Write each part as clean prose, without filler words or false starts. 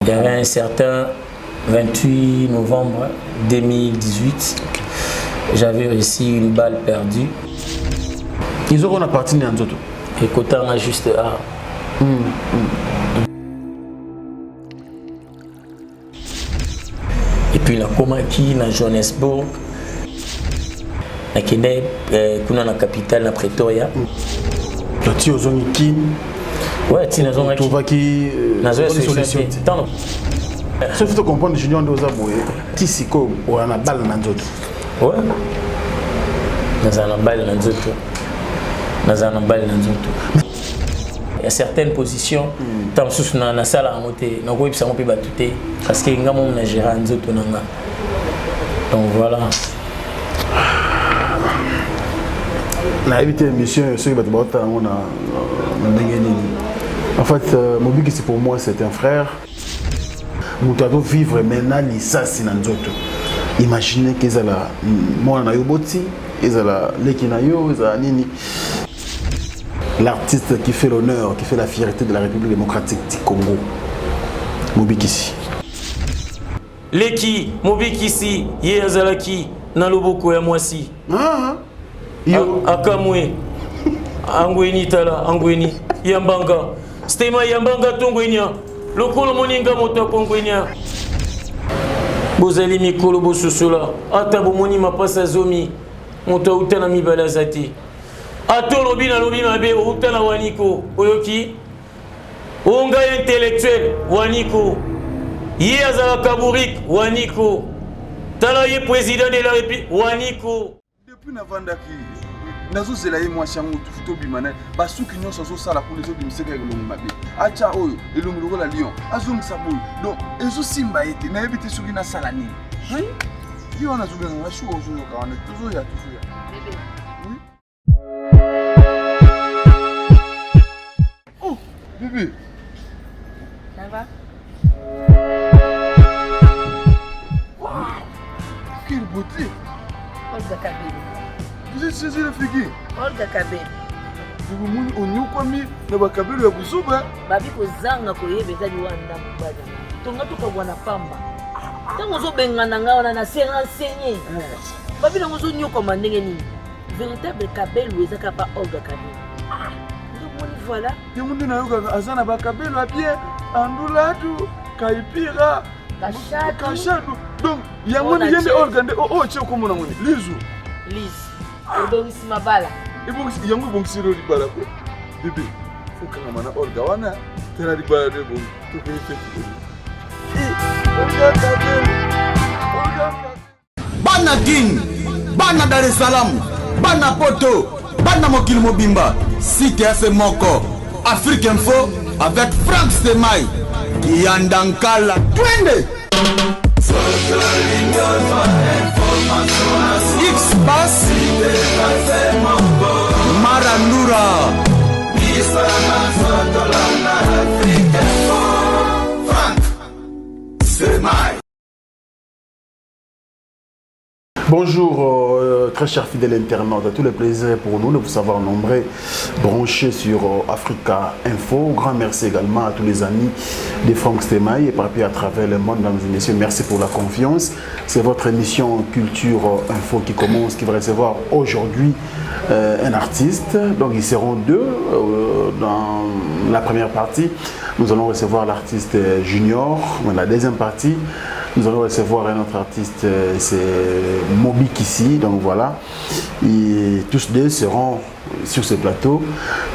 Il y avait un certain 28 novembre 2018. J'avais réussi une balle perdue. Ils ont appartenu à Nzoto. Et côté on a juste A. Et puis la Komaki, dans Johannesburg, dans la capitale, dans Pretoria. Tu as Kim. Ouais, tu as qui solution. Sauf que comprendre Junior Ndozaboué, Tissiko, ou on a balle dans Nzoto. Ouais. Dans un balle dans Nzoto. Il y a certaines positions, tant que dans la salle à monter, donc oui, ça on peut battre parce que nous avons géré Nzoto nanga. Donc voilà. La évité mission, ceux qui battent on a en fait, Mobi c'est pour moi c'est un frère. Nous devons vivre maintenant l'issas dans Nzoto. Imaginez qu'ils ont la moi na yoboti, ils ont la lekinayo, ils ont nini. L'artiste qui fait l'honneur, qui fait la fierté de la République démocratique du Congo. Mobikisi. Leki, Mobikisi, Yezalaki, Naloboko et Mwasi. Akamwe, Angweni Tala, Angweni, Yambanga, Stema Yambanga Tongwenya, Lokolo Moninga Moto Kongwenya. Bozali Mikolo Bosusula, Atabo Moni Mapasa Zomi, Moto Utana Mibalazati. Ato lobi na lobi mabe uta na waniko oyoki onga intellectuel waniko ye azala kaburik waniko tala ye président de la République waniko depuis navandaki nazo zela ye mwasi yango tufuto bimana basuki nyonso zo sala pour les autres miseka elongo mabe acha oyo elongo lokola lion azong saboy donc ezo simba ete na yebite soki na sala ni hein yo na zuga na shu ozo yoka wana tuzo ya bébé. Bébé. Ça va? Wow. Quelle beauté. Olga Kabeli. Vous êtes saisi la figure? Olga Kabeli. Vous m'avez dit que vous avez Kabeli à Bouzouba. Babi ko zanga ko yebe za liwanda mbada. Tonga tuka bwana pamba. Tango zo bengana ngaona na renseigner. Babi na zo nyoko mandenge ni. Véritable Kabeli ezaka pa Olga Kabeli. Voilà. Il y a des gens qui ont bien Andulatu, Kaipira, Kachadu. Donc, il y a des gens qui ont organisé Lizu. Liz. Donc, c'est ma balle. Et bon, il y a des gens qui ont dit Bala. Bébé, il faut que tu aies Olga. Tu as dit Bala de bon. Tu peux faire Bana King, Bana Dar es Salaam, Bana Poto, Bana Mokil Mobimba. Site FM Moko, Afrique Info avec Franck Stemai, Yandankala, Twende. X-Bass, Marandura, Franck Stemai. Bonjour, très chers fidèles internautes, à tous les plaisirs pour nous de vous savoir nombreux branchés sur Africa Info. Grand merci également à tous les amis de Franck Stemai et éparpillés à travers le monde, mesdames et messieurs. Merci pour la confiance. C'est votre émission Culture Info qui commence, qui va recevoir aujourd'hui un artiste. Donc ils seront deux dans la première partie. Nous allons recevoir l'artiste Junior. Dans la deuxième partie, nous allons recevoir un autre artiste, c'est Mobikisi, donc voilà. Et tous deux seront sur ce plateau.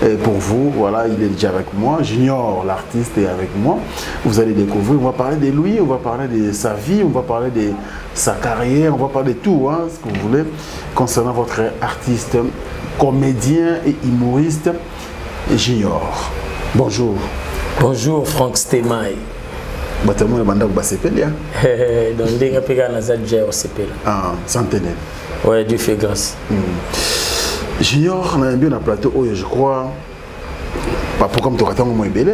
Et pour vous, voilà, il est déjà avec moi. Junior, l'artiste, est avec moi. Vous allez découvrir, on va parler de lui, on va parler de sa vie, on va parler de sa carrière, on va parler de tout, hein, ce que vous voulez, concernant votre artiste, comédien et humoriste, Junior. Bonjour. Bonjour Franck Stemai. Batamoun et Banda Bassepel, donc dès que je suis déjà au CPL. Ah, centenaire. Ouais, Dieu fait grâce. Junior, on a bien un plateau où je crois Pas comme tu as moins belé,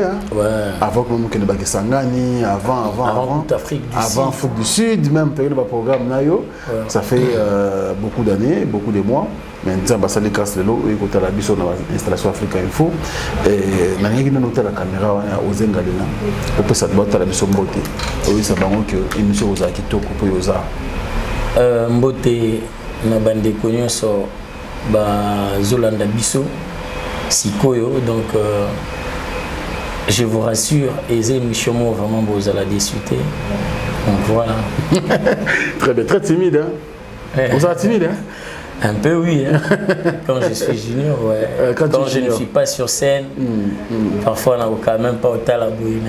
avant que nous ne Sangani, avant Afrique du Sud. Avant Afrique du Sud, même le programme Nayo, ça fait beaucoup d'années, beaucoup de mois. Maintenant, ça les casse l'eau et quand la biso dans l'installation Africa Info, et n'ayez pas noté la caméra aux Engalina, on peut s'adapter la biso mbote. Oui, ça va que émission aux Akito pour yosa. Mbote na bande connu so ba Zolanda biso. Sikoyo, donc je vous rassure, les émissions vraiment beaux à la discuter. Donc voilà. Très bien, très timide. Hein? Vous êtes timide, hein? Un peu oui. Hein? Quand je suis junior, ouais. Quand je ne suis pas sur scène, parfois on n'a quand même pas autant la bouille.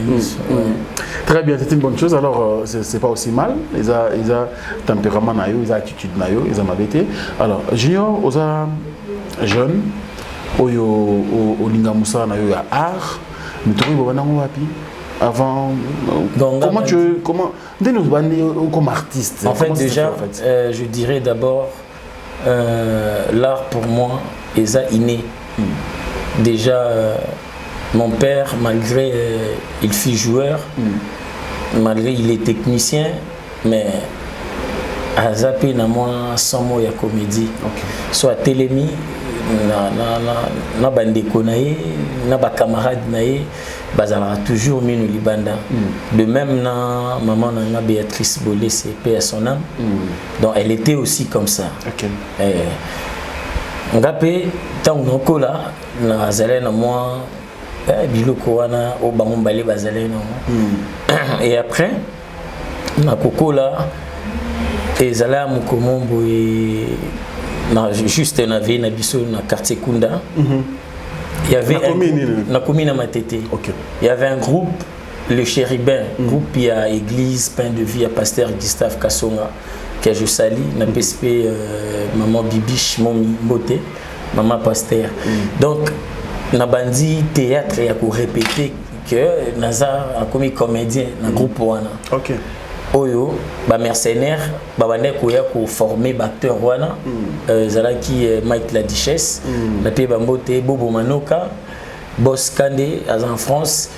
Très bien, c'est une bonne chose. Alors, c'est pas aussi mal. Ils ont tempérament, ils ont attitude, ils ont mabété. Alors, junior, ils ont jeune. Au Lingamusa na yo ya art mais tu vois wapi avant comment comme artiste en fait déjà je dirais d'abord l'art pour moi est inné déjà mon père malgré il fut joueur malgré il est technicien mais à zapper na moi sans mot ya comédie soit télémi na bandeko nae na ba camarade nae bazala toujours minu libanda de même na maman na Béatrice Bolé c'est paix à son âme donc elle était aussi comme ça ngapé tango kola na zalé na moi biloko wana o bango balé bazalé na et après na kokola et zala mukomombo et juste na vie na biso na quartier Kunda il y avait na commune Matete il y avait un groupe le Chérubin groupe il y a église pain de vie à pasteur Gustave Kassonga que je salue na PSP maman Bibiche Momi Moté maman pasteur donc na bandi théâtre il y a pour répéter que naza a commis comédien na groupe wana oyo ba mercenaire ba bande ko ya ko former acteur wana zala ki Mike la Duchesse na pe ba mbote Bobo Manoka Boss Kandé en France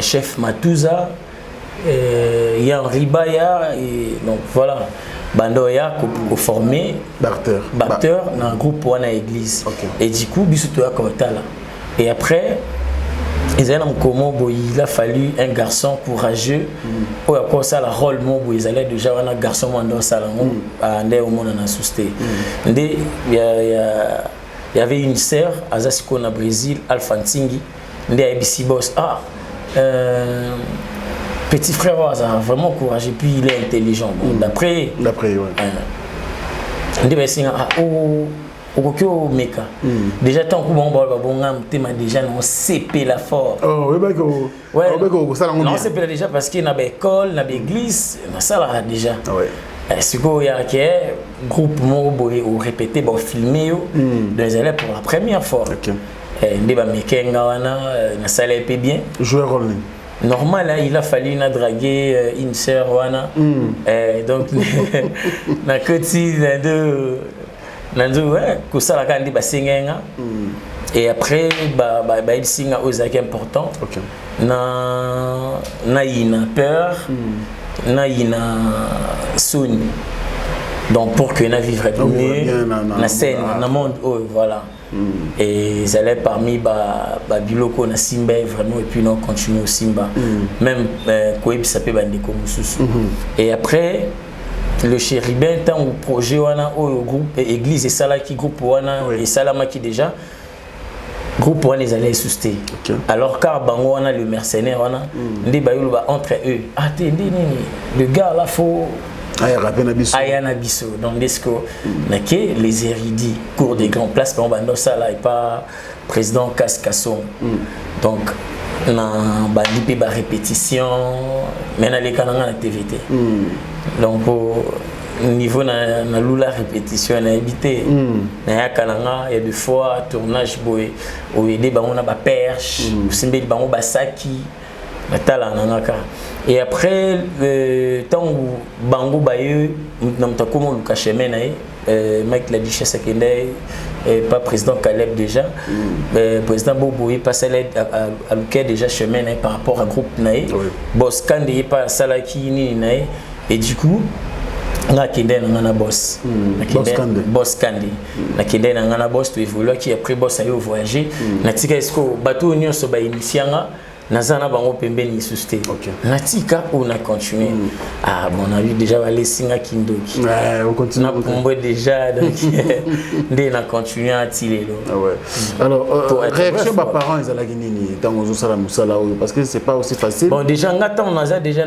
chef Matouza Yann Ribaya et donc voilà bando ya ko former acteur dans groupe wana église et du coup biso to ya comme tala et après il a fallu un garçon courageux pour avoir ça la rôle ils allaient déjà un garçon dans salon à au monde en assusté il y avait une sœur à Zasiko na Brésil Alfantingi ndé ABC boss petit frère vraiment courageux puis il est intelligent d'après ndé au Meka. Déjà tant que bon déjà non CP la fort. Oh ouais non CP déjà parce qu'il y a une école, une église, ça là déjà. Ce qu'il y a un groupe au répété pour filmer dans les élèves pour la première fois. Ndé ba Mekenga wana na salle peu bien. Jouer rôle. Normal il a fallu na draguer une sœur wana. Donc na côté de et après il signe aux actes importants na ina peur na ina souni donc pour que na vivre mieux na scène na monde voilà et ils allaient parmi biloko na simba vraiment et puis non continuer au simba même quoi ça peut bandeko mususu et après le Chérubin tant au projet wana au groupe église et ça qui groupe wana et salama qui déjà groupe wana les allaient souster alors car bango wana le mercenaire wana ndi bayulu ba entre eux le gars là faut ayana biso donc desco naké les érudits cours des grandes places on bando ça là et pas président Kaskasson donc na bandi pe ba répétition mais na les kananga na TVT donc au niveau na lula répétition na habité na ya kananga il y a des fois tournage boy au aider bango na ba perche simbeli bango ba saki batala nangaka et après tant bango ba eux na mtakoma luka chemin na Mike l'a dit chez Sakendé, pas président Caleb déjà, président Bobo il passe à l'ouquet déjà chemin par rapport à groupe Nae, boss Kandi pas Salaki ni Nae, et du coup na kende na ngana boss boss Kandi na kende na ngana boss tu évolue qui après boss ayo voyager na tika esko bateau nyonso ba initianga nazana bango pembeni susté natika on a continué ah bon on a vu déjà aller singa kindoki on continue on pombe déjà donc dès na continué à tirer alors réaction ba parents ils allaient nini tant aux sala musala parce que c'est pas aussi facile bon déjà ngata on a déjà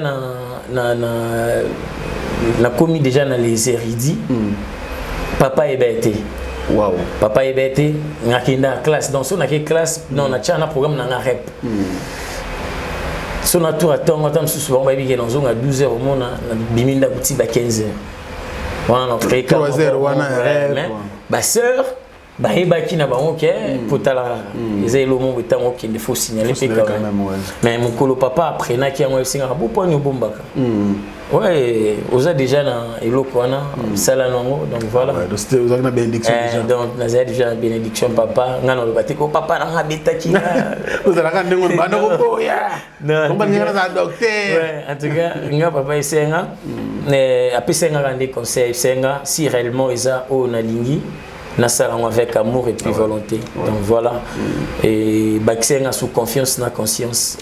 na commis déjà dans les érudits papa est bête wow papa est bête ngakenda classe dans son classe non na tchana programme na rep son tour attend souvent ba bi dans zone à 12h au monde na biminda kuti ba 15h wana na très 3h wana rep ba sœur ba ebaki na bango ke potala ezelo mo betango ke il faut signaler pe quand même mais mon colo papa après na ki yango singa bo poni bombaka ouais oza déjà na eloko wana sala nango donc voilà donc c'était oza na bénédiction déjà donc na déjà na bénédiction papa ngana lo batiko papa na ngabetaki oza la kande ngo bana ko boya on va dire na docteur ouais en tout cas nga papa isenga apesenga kande conseil senga si réellement eza o na lingi na salango avec amour et puis volonté donc voilà et baxenga sous confiance na conscience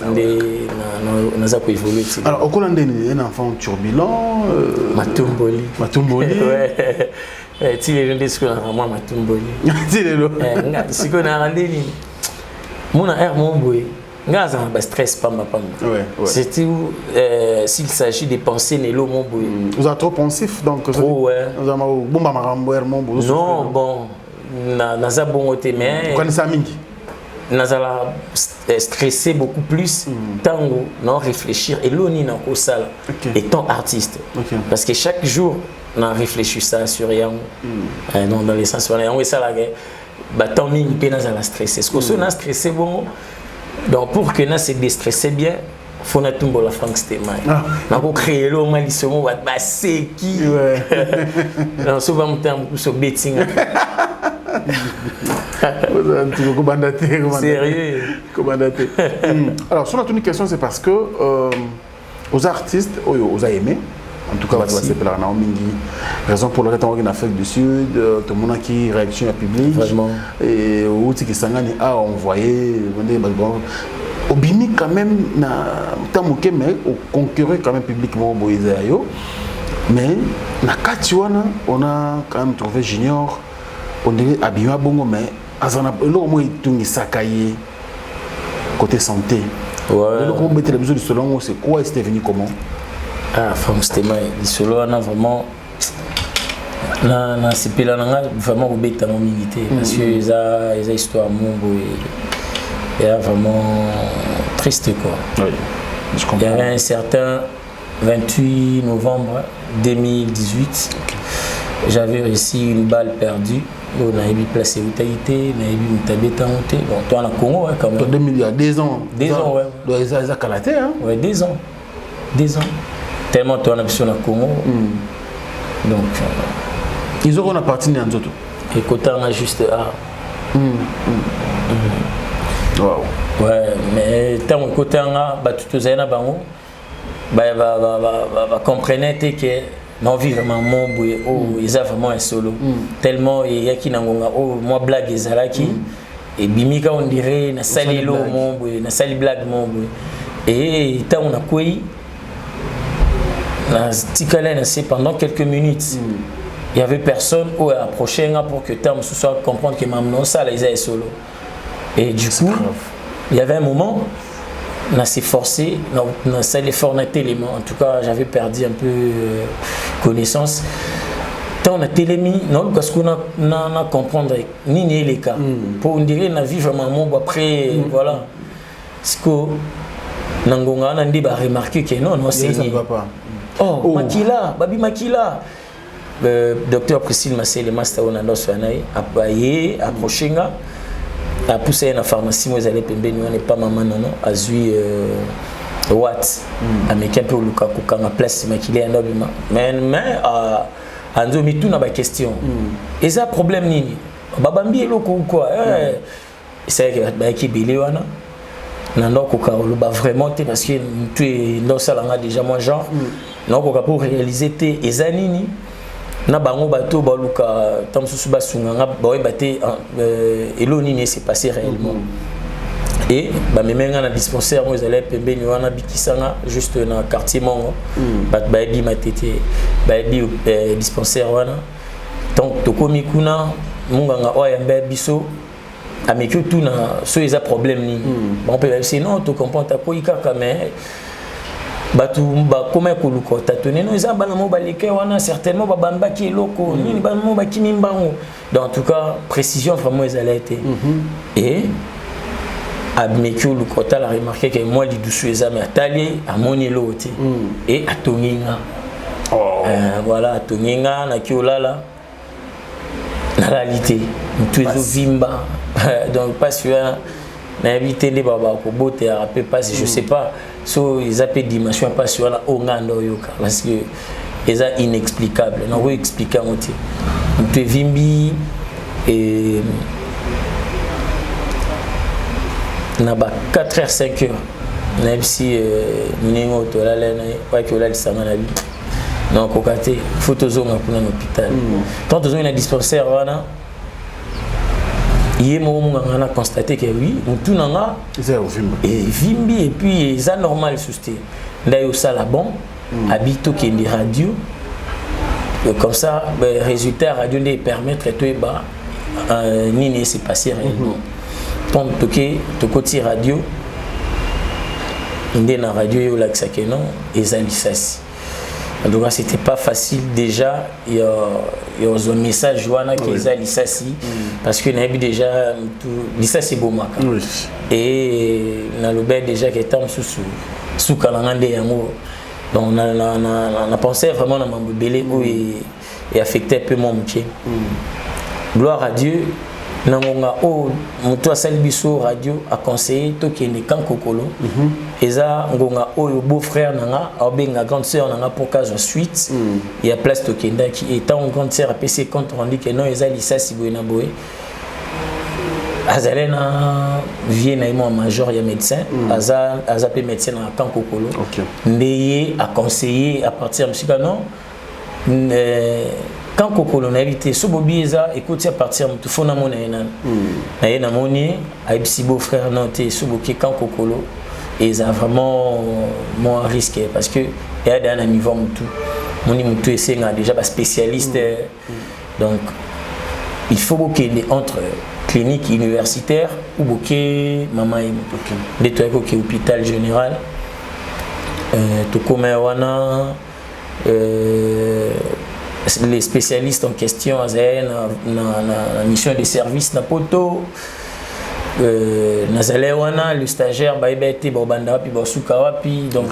na za ko évoluer alors okolande un enfant turbulent matumboli ouais ti les gens disent que na moi matumboli ti les lo nga siko na randeni mona mon boy nga za ba stress pamba c'est où s'il s'agit de penser nelo mon boy vous êtes trop pensif donc ouais bomba marambo mon boy non bon na za bongote mais quand ça mingi nazala stressé beaucoup plus tango non réfléchir et l'oni na ko sala étant artiste parce que chaque jour na réfléchir ça sur yango non dans les sens yango et ça la ba tant mingi pe nazala stressé ce que so na stressé bon donc pour que na se déstresser bien faut na tumbo la Frank Stemai na ko créer le mal isomo ba seki non so va monter un coup sur betting sérieux alors sur la toute question c'est parce que aux artistes aux a aimé en tout cas c'est pour la raison pour laquelle on est en Afrique du Sud tout le monde qui réaction à public et outil qui s'engage à envoyer au bini quand même na tamuke mais au concurrent quand même publiquement boisayo mais na katiwana on a quand même trouvé Junior on dirait Abima Bongo mais azana lo mo itungi sakaye côté santé ouais le comment mettre les besoins du selon c'est quoi c'était venu comment ah Frank Stemai le solo on a vraiment na sipela nanga vraiment obeta mon milité parce que ils a histoire mon boy et vraiment triste quoi. Oui, je comprends. Il y avait un certain 28 novembre 2018, j'avais réussi une balle perdue. On a eu placé où t'as été, on a eu une tablette en monté. Bon, toi en Congo, hein, quand même. 2000, il y a 2 ans. 2 ans, ouais. Donc, ils ont calaté, hein. Ouais, 2 ans. 2 ans. Tellement toi on a besoin de Congo. Donc. Ils ont appartenu à nous autres. Et côté on a juste à. Wow. Ouais, mais tant que côté on a, bah tout aux aïna bango, bah comprenez que non vivement mon boy, oh ils ont vraiment un solo. Tellement il y a qui n'angonga, oh moi blague ezalaki et bimika on dirait na sali lo mon boy, na sali blague mon boy. Et tant on a quoi, na tikala na c'est pendant quelques minutes. Il y avait personne où approcher pour que tant ce soit comprendre que maman ça les a solo. Et du coup, il y avait un moment, on s'est forcé, on s'est l'effort d'éléments. En tout cas, j'avais perdu un peu connaissance. Tant on a télémis, non, parce qu'on a comprendre ni les cas. Pour dire on a vu vraiment mon après, voilà. Ce que Nangonga a dit, bah remarqué que non, c'est ça ne va pas. Oh, Makila, Babi Makila. Docteur Priscille Massé, le master on a dans son année, approché a poussé à la pharmacie, moi j'allais pembeni, on n'est pas maman non, a zui Watt, américain pour Lukaku quand ma place c'est maquillé un homme, mais anzo mi tout na ba question et ça problème nini babambi eloko ou quoi c'est que ba ki belé wana na ndoko ka loba vraiment te parce que tu es dans ça là déjà moi genre non pour réaliser te ezanini na bango bato baluka tam susu basunga nga ba baté elo nini s'est passé réellement et ba memenga na dispensaire moi allait pembeni wana bikisanga juste na quartier mongo bat ba bi matete ba bi dispensaire wana donc to komi kuna munganga oya mbe biso ameki tout na so eza problème ni bon peut sinon to comprendre ta ko ikaka mais batu ba comment ko luko tatone no eza bana mo baleke wana certainement ba bamba ki loko ni ba mo ba kimi mbango donc en tout cas précision vraiment ils allaient été et ameki luko ta la remarqué que moi li dusu eza mais atali amoni lote et atonginga voilà atonginga na kiolala na réalité tout est vimba donc pas sûr na éviter les baba ko bote a peu pas je sais pas so ils appellent dimension pas sur la ongando yoka parce que c'est inexplicable non oui expliquer on tout est vimbi et na ba 4h 5h même si ningo to la lena pas que la lisanga na bi non kokate photos nga pour l'hôpital quand ils ont une dispensaire wana hier on a constaté que oui tout nanga et vimbi et puis c'est normal susté d'ailleurs ça là bon habito qui est radio comme ça ben résultat radio ne permettre de ba ni s'est passé réellement donc to côté radio ndé na radio yo la que non et ça lisasi. Donc c'était pas facile déjà il y a un message joana qui est lisasi parce que n'a déjà tout lisasi bomaka et na lobé déjà que tam sous kalangande yango donc on a pensé vraiment na mambelé où et affecté un peu mon métier gloire à Dieu nangonga o mutu asali biso radio a conseillé to kende kankokolo eza ngonga oyo beau frère nanga abenga grande sœur nanga pour cas suite il y a place to kenda qui étant grande sœur a PC compte rendu que non eza lisasi boina boé azalena vie na mo major ya médecin aza pe médecin na kankokolo ndeye a conseillé à partir musika non quand kokolo na évité so bobieza écoute à partir de fona mona na yena moni aibsi beau frère nanté so boké quand kokolo et ça vraiment moins risqué parce que il y a un niveau mutu moni mutu c'est déjà pas spécialiste donc il faut boké entre clinique universitaire ou boké mama des trucs au hôpital général to comme wana les spécialistes en question na mission de service na poto nazale wana le stagiaire baibete bobanda wapi basuka wapi donc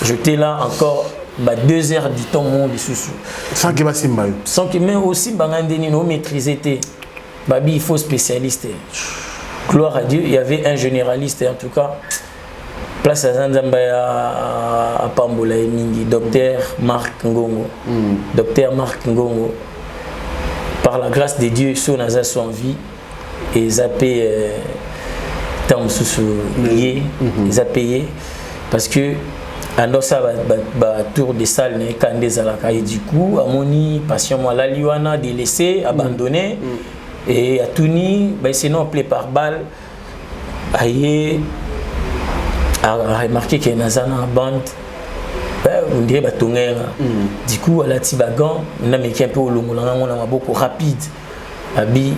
j'étais là encore 2 heures du temps mon sous sans que basimba sans que mais aussi bangandeni no maîtriser babi il faut spécialiste gloire à Dieu il y avait un généraliste en tout cas place à Zanzamba à Pambola Mingi, docteur Marc Ngongo. Docteur Marc Ngongo, par la grâce de Dieu, son asa son vie et zappé tant sous lié, ils a payé parce que ando ça ba tour de salle né quand des alaka et du coup amoni patient moi la liwana délaissé abandonné et à Touni ben sinon appelé par balle aïe a remarqué qu'il y a une bande on dirait batongenga du coup à la tibagan on a mis un peu au longolanga on a beaucoup rapide abi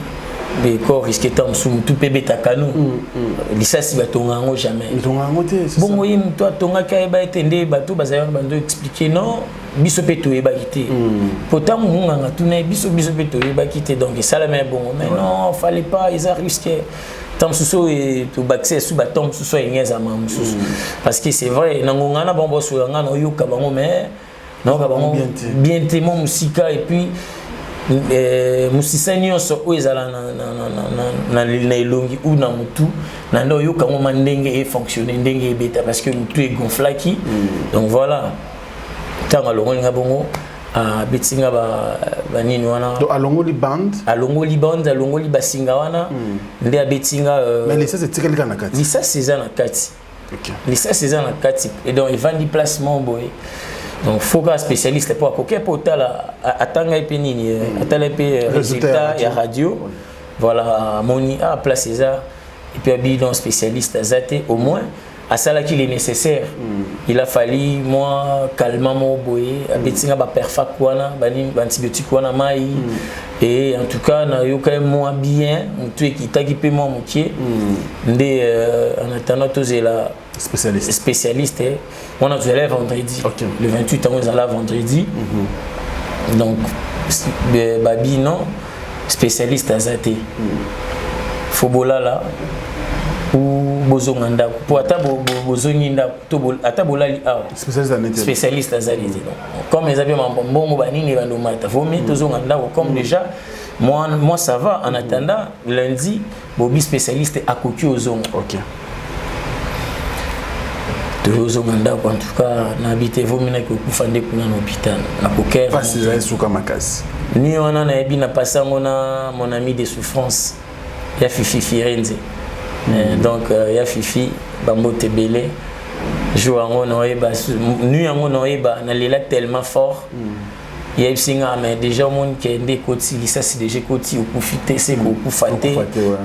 mais corps risqué tant sous tout bébé takano lisasi batongango jamais batongango te bon oui toi tonga ka ba etende bato bazaya bando expliquer non biso peto e ba kité pourtant munganga tuna biso peto e ba kité donc ça la mais bon mais non fallait pas ils a risqué tant sous et tout baxer sous batom sous ingeza mam sous parce que c'est vrai nangonga na bombo sous ngana yoka bango mais non ka bango bien témoin musika et puis musisa nyonso oyo ezala na elongi ou na mutu na ndo yoka ngoma ndenge e fonctionner ndenge e beta parce que mutu e gonflaki donc voilà tanga longolinga bongo betinga ba nini wana donc alongoli band alongoli basinga wana nde abetinga mais licence etikali kana kati licence eza na kati OK licence eza na kati et donc evandi placement boy donc faut que spécialiste pour koke po tala atanga epe nini atala epe résultat ya radio voilà moni a place eza et puis bilan spécialiste azate au moins à ça qu'il est nécessaire il a fallu moi calmement mon boy abetinga ba perfect wana bani antibiotique wana mai et en tout cas na yo quand même moins bien mutu qui takipe moi moutier ndé en attendant tous la spécialiste on a tous les vendredi le 28 ans on est là vendredi donc babi non spécialiste azate fobola là ou bozonganda pour ata bozonginda to ata bolali a spécialiste azali comme les avions bon banini bando mata vomi tozonganda comme déjà moi ça va en attendant lundi bobi spécialiste akoki ozonga OK tozonganda en tout cas na habité vomi na ko kufande kuna na hôpital na koker parce que suka makasi ni wana na ebi na pasango na mon ami de souffrance ya Fifi Firenze. Donc il y a Fifi Bambo Tebele jour en noyeba nuit en noyeba na lela tellement fort il y a singa mais déjà monde qui est côté ça c'est déjà côté au profiter c'est au faté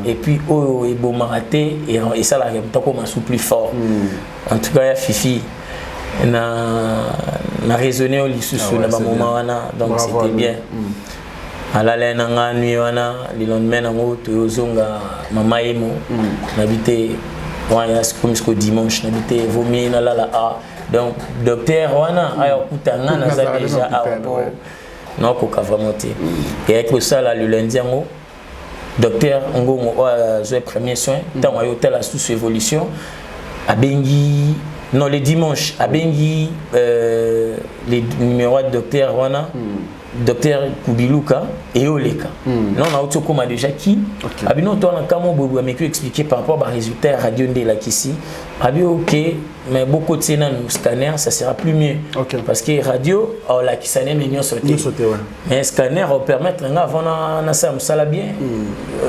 et puis oh et bon maraté et ça la tant comme un plus fort en tout cas il y a Fifi na raisonner au lissu sur le moment wana donc c'était bien alala nanga nuit wana le lendemain nango tozonga mama emo nabité waya jusqu'au dimanche nabité vomi na lala a donc docteur wana aya kutanga na za déjà a non ko vraiment et avec ça là le lundi ngo docteur ngongo zo premier soin tant ayo telle sous évolution abengi non les dimanches abengi les numéros de docteur wana docteur Kubiluka et Oleka. Non, on a autre comme déjà qui. Abino toi on a comment bobo mais expliquer par rapport aux résultats radio de la ici. Abi OK, mais beaucoup de sénat nous scanner ça sera plus mieux. Parce que radio la qui s'année mais sauter. Mais scanner permettre avant na ça ça bien.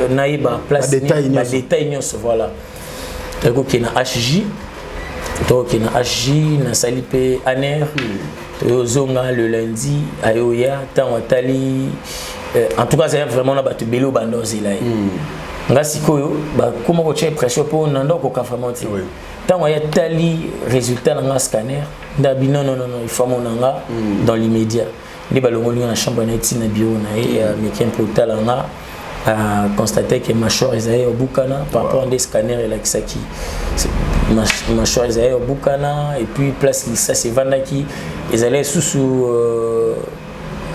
Naïba place détail voilà. Donc il y a HJ. Donc il y a HJ na salipé aner. Zonga le lundi ayoya tant watali en tout cas c'est vraiment là batu belo bandozi là ngasi koyo ba comment ko tient pression pour nando ko ka vraiment tant waya tali résultat na scanner ndabi non il faut monanga dans l'immédiat ndi balongoli na chambre na tina bio na et mekin portal nga a constaté que mâchoire Isaïe au Bukana par rapport à des scanners et la Kisaki mâchoire Isaïe au Bukana et puis place ça c'est Vandaki ils allaient sous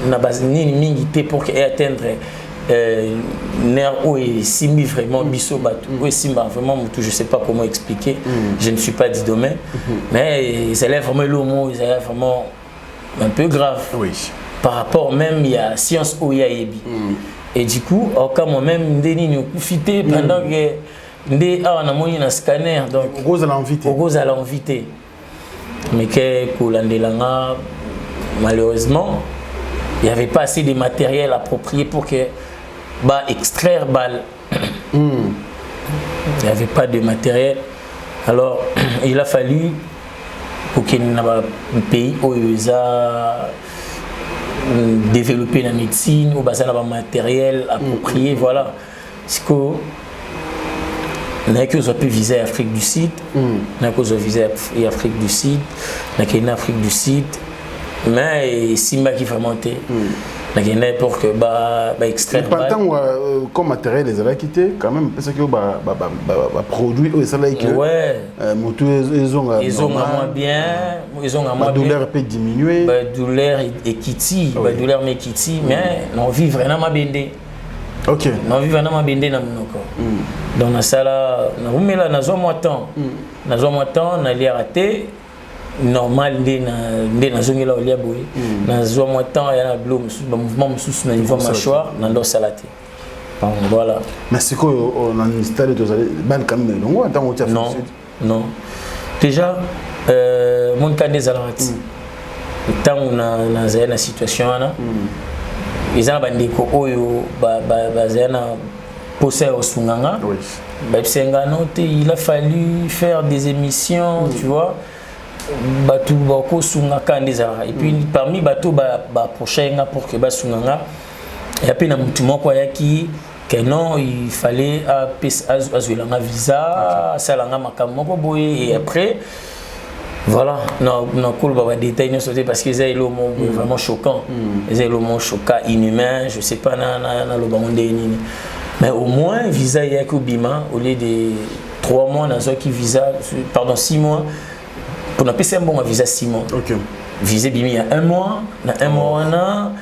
na base ni mingité pour atteindre nerf et simbi vraiment biso batu ou simba vraiment je sais pas comment expliquer je ne suis pas du domaine mais ils allaient vraiment le mot ils allaient vraiment un peu grave par rapport même il y a science Oyaebi et du coup au cas moi-même ndeni ni profiter pendant que ndé a na moni na scanner donc gros à l'invité mais que kolandelanga malheureusement il n'y avait pas assez de matériel approprié pour que bah extraire balle il n'y avait pas de matériel alors il a fallu pour qu'il y ait un pays où ils a développer la médecine ou baser dans matériel approprié voilà parce que n'a que ont pu viser Afrique du Sud n'a que ont visé Afrique du Sud n'a qu'une Afrique du Sud mais si qui va monter n'a qu'une pour que bah extraire comme matériel les a quitté quand même parce que bah produit et ça là que ouais moto ils ont moins bien ils ont moins douleur peut diminuer douleur et kitty douleur mais kitty mais on vit vraiment bendé OK on vit vraiment bendé na monoko donc na sala na rumela na zo mo temps na li raté normal ndé na zongela olia boy na zo mo temps ya na bloom mouvement sous na niveau mâchoire na ndo salate voilà mais c'est quoi on a installé deux années ban quand même non attends on non déjà mon cas des alati tant on a une situation là ils ont bandeko oyo bazana poser au sunganga il a fallu faire des émissions tu vois batu bako sungaka ndeza et puis parmi batu ba prochain pour que ba sunganga et puis na mutu moko yaki que non il fallait azulanga visa salanga makamoko boye et après voilà, non, pas de détails parce qu'ils ont vraiment choquant, ils ont choquant, inhumain, je sais pas le mais au moins visa y a Bima au lieu de 3 mois dans un visa, pardon 6 mois, pour n'a pas un bon visa 6 mois. Ok. Visa Bima il y a 1 mois, dans 1 mois on a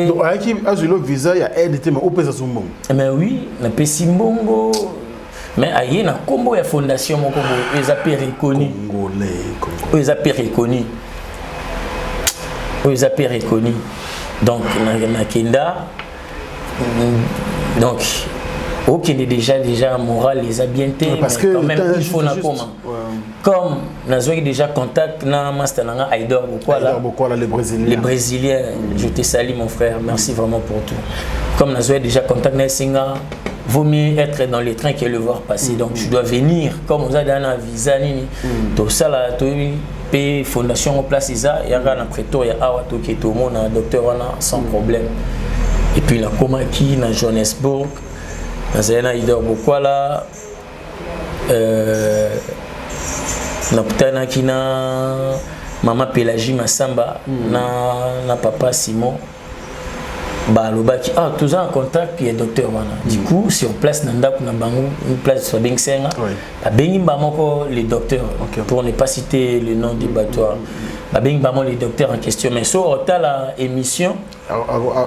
donc avec azulo visa il y a aide mais au pesa sumbo. Mais oui, na pesi mbongo. Mais il y a une combo de fondation qui est reconnu. Ils ont reconnu. Ils ont reconnu. Donc, donc, ok, déjà moral, les a bien été. Parce que quand même, il faut na comment. Comme nous avons déjà contact na Mastananga Aïdor Bokwala, les Brésiliens. Je te salue mon frère. Merci vraiment pour tout. Comme nous avons déjà contact na Singa. Vaut mieux être dans les trains que le voir passer. Donc je dois venir comme vous avez un visa tout ça là payer fondation en place ça il y a un prétoire il y a tout qui est tout le monde un docteur sans problème. Et puis la Komaki dans Johannesburg dans un Aïdor Bokwala na putana kina maman Pélagie Massamba na papa Simon. Ah, tous en contact et docteur wana. Du coup sur place nanda kuna bango une place sur Bengsenga. Ba bengi bamoko les docteurs pour ne pas citer le nom du bateau. Ba bengi bamoko les docteurs en question mais sur la émission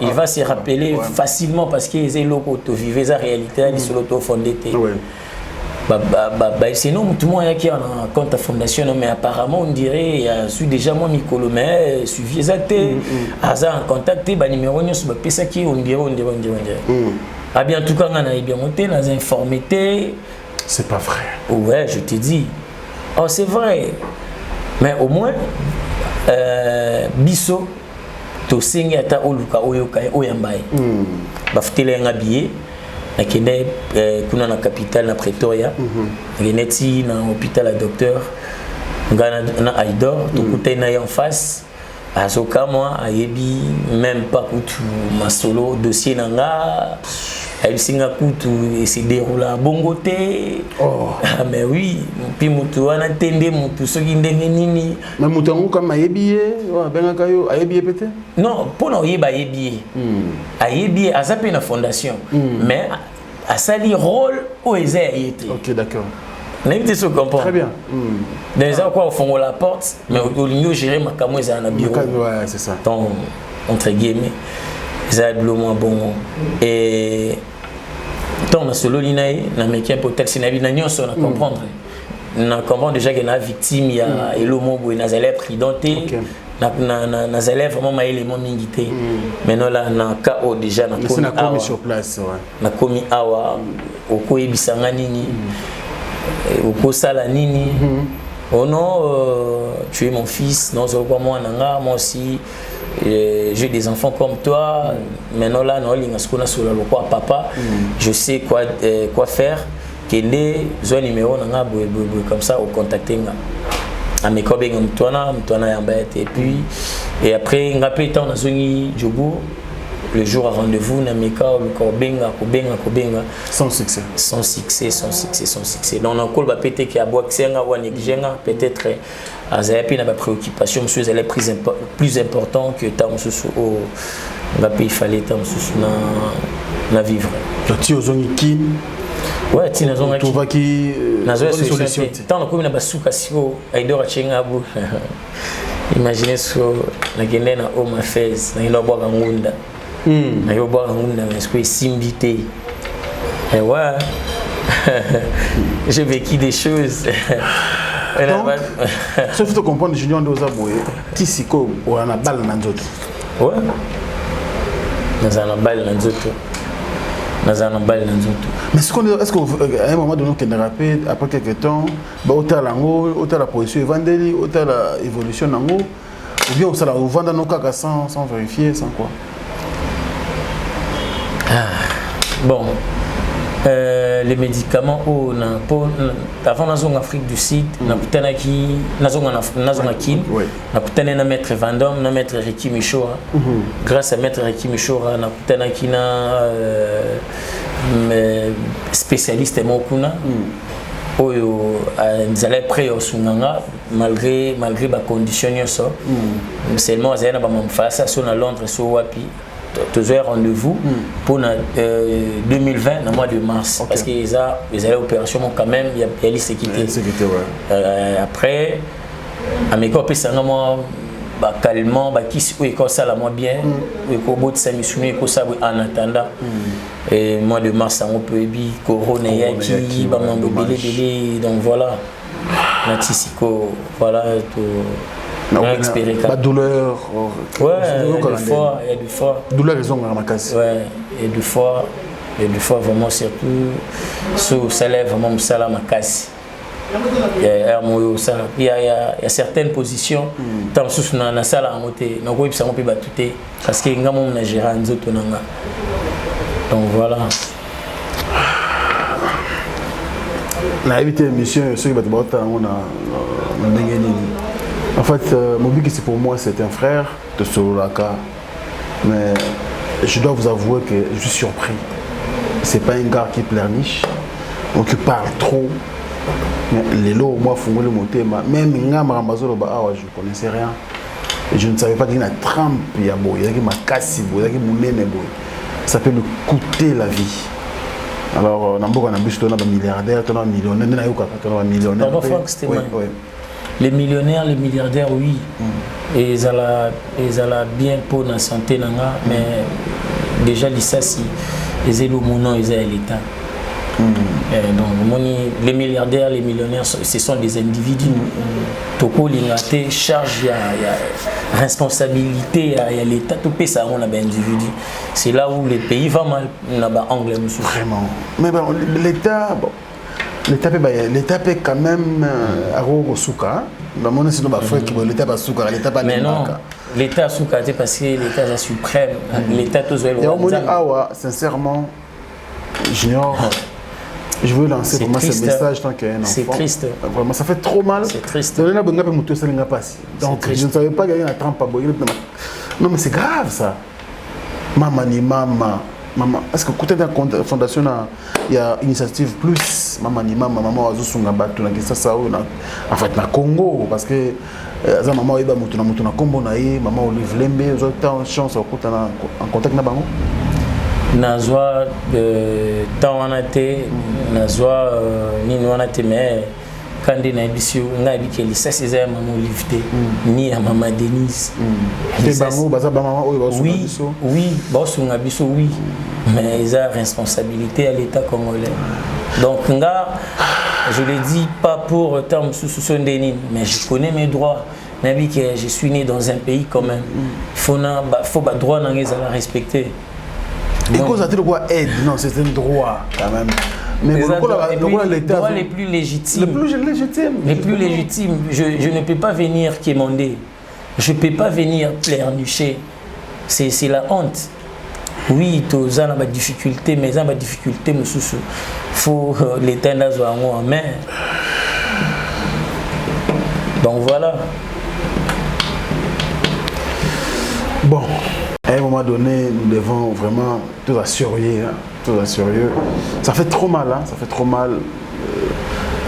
il va se rappeler facilement parce que les locaux to vivent la réalité ils sont auto fondés. Sinon tout le monde qui a un compte à fondation mais apparemment on dirait il y a déjà moi Mikolo mais suivi ça en contacté numéro on dirait ah bien en tout cas on a bien monté dans informé c'est pas vrai ouais je te dis oh c'est vrai mais au moins biso to singi ata oluka oyoka oyambaye bafutela nga billet nakende kuna na capitale na Pretoria ngeneti na hôpital à docteur ngana na Aïdor tukutai na en face azoka moi ayebi même pas kutu masolo dossier nanga ayebisinga kutu et se déroule à bongoté mais oui puis mutu wana tende mutu soki ndenge nini mais mutu ngo kama ayebi wa benga kayo ayebi peut-être non pour na yeba ayebi azape na fondation mais a sali rôle au été. Ok, d'accord. N'importe ce qu'on comprend. Très bien. Dans quoi au fond la porte, mais au lieu gérer ma camo ils ont bureau. Ouais, c'est ça. Donc entre guillemets, ils ont le moins bon et tant na solo linae na meki pour taxi na bina nyonso na comprendre. Na comprendre déjà que na victime il y a elo mobo na zale pridenté. na zale vraiment ma élément mingité maintenant là na ka o déjà na komi sur place ouais na komi awa oko ebisanga nini oko sala nini oh non tu es mon fils non zo kwa moi nanga moi aussi j'ai des enfants comme toi maintenant là no linga skona solo lokwa papa je sais quoi faire kende zo numéro nanga boy comme ça au contacter nga amekobe mtwana yambete et puis et après ngapé temps na zongi jobu le jour à rendez-vous na meka ko benga sans succès donc on va péter qui a boxenga ou nigjenga peut-être azapi na ba préoccupation monsieur elle est plus important que temps sous au ngapé il fallait temps sous na vivre tu ozongi kin ouais tina zonga tu vas qui solution tant comme na basuka siko Aïdor achenga bu imaginez so na gende na Home Affairs na ino bwa ngunda na yo bwa ngunda mais que simbité et ouais j'ai vécu des choses sauf que comprendre Junior Ndoza boye tisiko ona balle na nzoto ouais na balle na nzoto nazana balle na nzoto. Mais est-ce qu'à un moment donné on rappelle après quelques temps bah autant la position evangélique autant la évolution nango ou bien ça la vendre nos cas sans vérifier sans quoi. Bon, les médicaments avant la zone Afrique du Sud, na zone Kin, na putana na maître Vendôme, na maître Ricky Michora. Grâce à maître Ricky Michora, na putana kina spécialiste mokuna. Oyo nzala prêt au sunganga malgré ba conditions so. Seulement azana ba mfasa so na Londres so wapi. Toujours rendez-vous pour 2020 au mois de mars parce que les opérations quand même il y a liste équité après à mes copains ça moi calmement qui ça la moins bien au bout de 5 minutes ça en attendant et mois de mars on peut bi corona qui donc voilà natisiko voilà tout. Pas douleur. Ouais, il y a du foie. Douleur, ils ont ma casse. Ouais, et du foie vraiment surtout sous ça lève vraiment ça la ma casse. Il y a certaines positions tant sous na sala en moté donc oui ça on peut battuter parce que ngamo na gérer nzoto nanga. Donc voilà. La évité mission ceux qui battent on a en fait, Mobiki, c'est pour moi, c'est un frère de Sololaka. Mais je dois vous avouer que je suis surpris. C'est pas un gars qui pleurniche, ou qui parle trop. Les lots, moi, font le monter. Même Ngamaramasolo, je ne connaissais rien. Et je ne savais pas qu'il y a une trempe, il y a ma casse, il y a mon nez. Ça peut nous coûter la vie. Alors, on a plus de milliardaires, on a millionnaires, on a millionnaires. Les millionnaires, les milliardaires, oui. Et ils ont bien pour la santé, mais déjà, si ils ont mon nom, ils ont l'État. Donc, les milliardaires, les millionnaires, ce sont des individus. Toko, l'ingate, charge, il y a responsabilité, il y a l'État, tout ça, on a des individus. C'est là où les pays vont mal, on a anglais. Vraiment. Mais bon, l'État, bon. L'État peut quand même avoir souka. Mais non, l'État souka c'est parce que l'État est suprême. L'État tout seul. Sincèrement, Junior, je veux lancer vraiment ce message tant qu'il y a un enfant. C'est triste. Vraiment, ça fait trop mal. C'est triste. Donc je ne savais pas gagner la trempe à boyer. Non mais c'est grave ça. Maman. Est-ce que côté de la fondation il y a initiative plus maman azosunga bato na ça en fait na Congo parce que za maman eba mutu na kombo na ye maman Olive Lembe zo tant chance en contact na bango nazwa tant wana te nazwa nini wana te mais quand na biso nga bikeli ça c'est maman Olive te ni à maman Denise te bango baza ba maman oyo basunga biso oui basunga biso oui mais ils ont responsabilité à l'État congolais. Donc, je le dis pas pour autant sous mais je connais mes droits. Mais que je suis né dans un pays quand même. Il faut que droit à respecter. Et quand ça te doit aide, non, c'est un droit quand même. Mais les droits les plus légitimes. Les plus légitimes. Je ne peux pas venir quémander. Je ne peux pas venir pleurnicher. C'est la honte. Oui, tu as des difficultés, mais il y a des difficultés, il faut l'État soit en main. Donc voilà. Bon, à un moment donné, nous devons vraiment tout assurer. Ça fait trop mal, ça fait trop mal.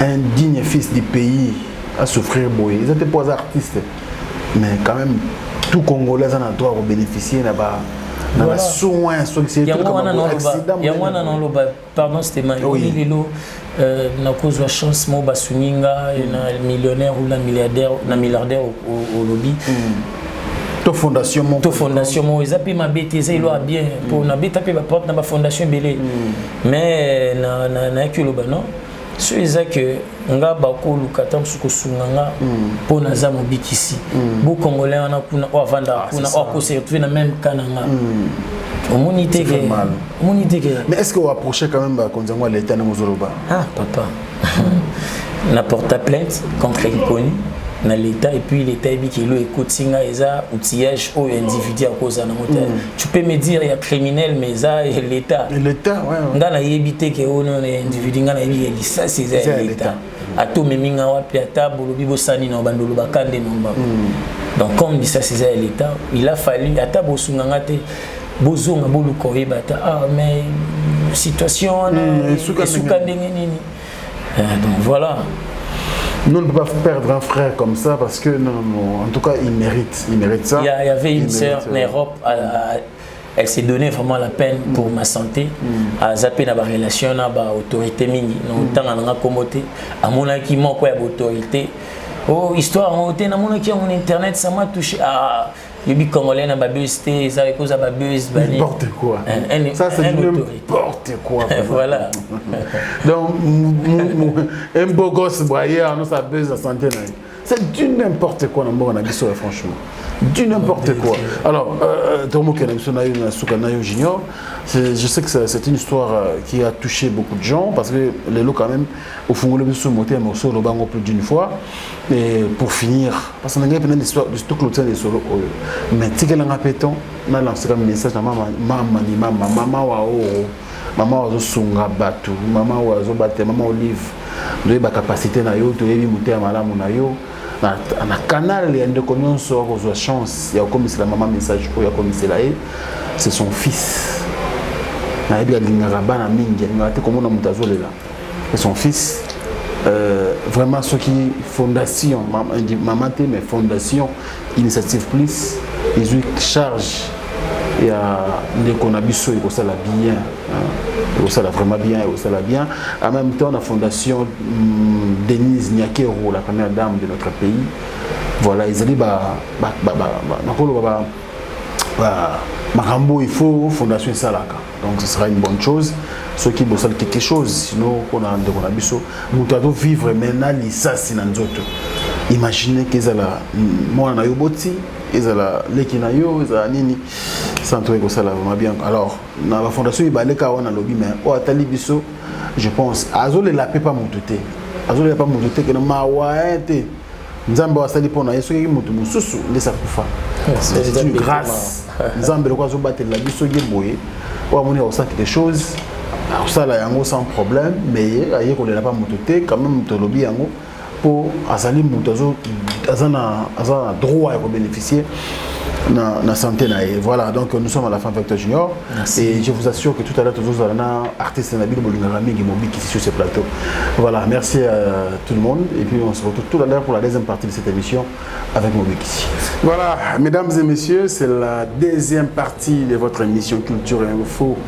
Un digne fils du pays à souffrir. Ils étaient pas artistes, mais quand même, tout Congolais en a droit de bénéficier là-bas. Soins, pardon, c'était ma na cause de chance mo basuninga na millionnaire ou la milliardaire au lobby. To fondation mo ezapi ma bêtise ilo bien pour na beta pe ba porte na ba fondation belé mais na que le non so eza que nga bakoluka ntango soki kosunga nga mpo naza mobikisi bo congolais wana kuna oyo avanda kuna oyo akosi retrouve na même ka na nga omoni te ke mais est ce que oapproché quand même bakonzi yango ya l'état ndenge ozoloba ah papa na porta plainte contre Ekoni na l'état et puis l'état ebi kilo écoute singa eza outillage au individu à cause na moteur tu peux me dire il y a criminel mais ça l'état ouais nga na yebite ke ono na individu nga na yebi ça c'est l'état ato meminga wapi ata bolobi bosani na bandolo bakande nomba donc comme dit ça c'est l'état il a fallu ata bosunga ngate bozonga boluka oyeba ata ah mais situation sukandenge nini donc voilà. Nous ne pouvons pas perdre un frère comme ça parce que non, en tout cas il mérite ça. Il y avait une sœur en Europe, elle s'est donné vraiment la peine pour ma santé. À zapper dans la relation avec l'autorité mini, dans le temps commoté, à mon qui manque autorité. Oh histoire on était dans mon qui mon internet ça m'a touché à les Congolais na babeuse ça les causes à babeuse n'importe quoi. Ça c'est n'importe quoi. Voilà. Donc un beau gosse broyé on sa babeuse à santé là. C'est du n'importe quoi dans mon avis franchement. Du n'importe quoi. Alors, Tomo Kenamsonayo Junior, je sais que c'est une histoire qui a touché beaucoup de gens parce que les lots quand même, au fond, le monsieur monté un morceau le bango plus d'une fois. Et pour finir, parce qu'on a une histoire de tout le temps des solos. Mais si quelqu'un a péton, on a lancé un message à maman wa sunga batu, maman wa zo bate, maman olive, de ba capacité na yo, to yebi muté malamu na yo. Na canal il y a une connaissance aux chance il y a comme c'est la maman message pour ya comme c'est là c'est son fils na ebi alingaka bana mingi ngate comme on a mutazo là c'est son fils vraiment ce qui fondation maman té mais fondation initiative plus ils ont charge il y a des conabiso et ça la bien ça la vraiment bien et ça la bien en même temps la fondation Denise Nyakero la première dame de notre pays voilà ils allaient Marambo il faut fondation Salaka donc ce sera une bonne chose ceux qui bossent quelque chose sinon on a de conabiso nous devons vivre maintenant l'issasi na nzoto imaginez que ça la moi na yoboti ezala leki na yo ezala nini santo eko sala vraiment bien alors na la fondation ibaleka wana lobi mais o atali biso je pense azole la pepa mututé azole pas mututé que na mawaete nzambe wasali pona yeso ki mutu mususu ndesa kufa c'est une grâce nzambe lokwa zo batela biso yeboye o amoni o ça quelque chose alors ça là yango sans problème mais aye ko la pas mututé quand même to lobi yango pour azali mutu azana droit à bénéficier na la santé voilà donc nous sommes à la fin Vecteur Junior. Merci. Et je vous assure que tout à l'heure tous les artistes nabil bolingami qui m'ont qui sur ce plateau voilà merci à tout le monde et puis on se retrouve tout à l'heure pour la deuxième partie de cette émission avec Mobiki. Voilà mesdames et messieurs c'est la deuxième partie de votre émission Culture et Info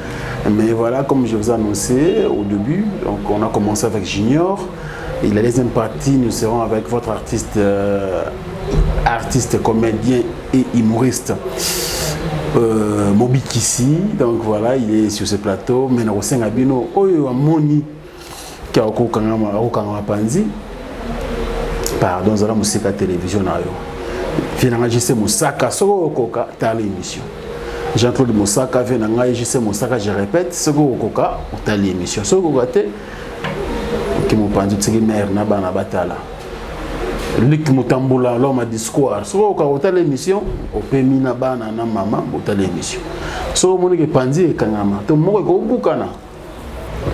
mais voilà comme je vous ai annoncé au début donc on a commencé avec Junior. Et la deuxième partie, nous serons avec votre artiste, comédien et humoriste Mobikisi. Donc voilà, il est sur ce plateau. Maintenant, au sein Abino, Oyo Amoni, qui a au Panzi. Pardon, nous avons musique à télévision. Finalement, je sais Moussaka, Soko Okoka, t'as l'émission. Jean-Claude Moussaka, je sais Moussaka, je répète, Soko Okoka, t'as l'émission. Soko Okoka, qui m'ont pendu de mère na bana batala Luc Mutambula l'homme à discours so ka hôtel émission au pemi na bana na maman hôtel émission so moni ke pandi e kangama to moko ko bukana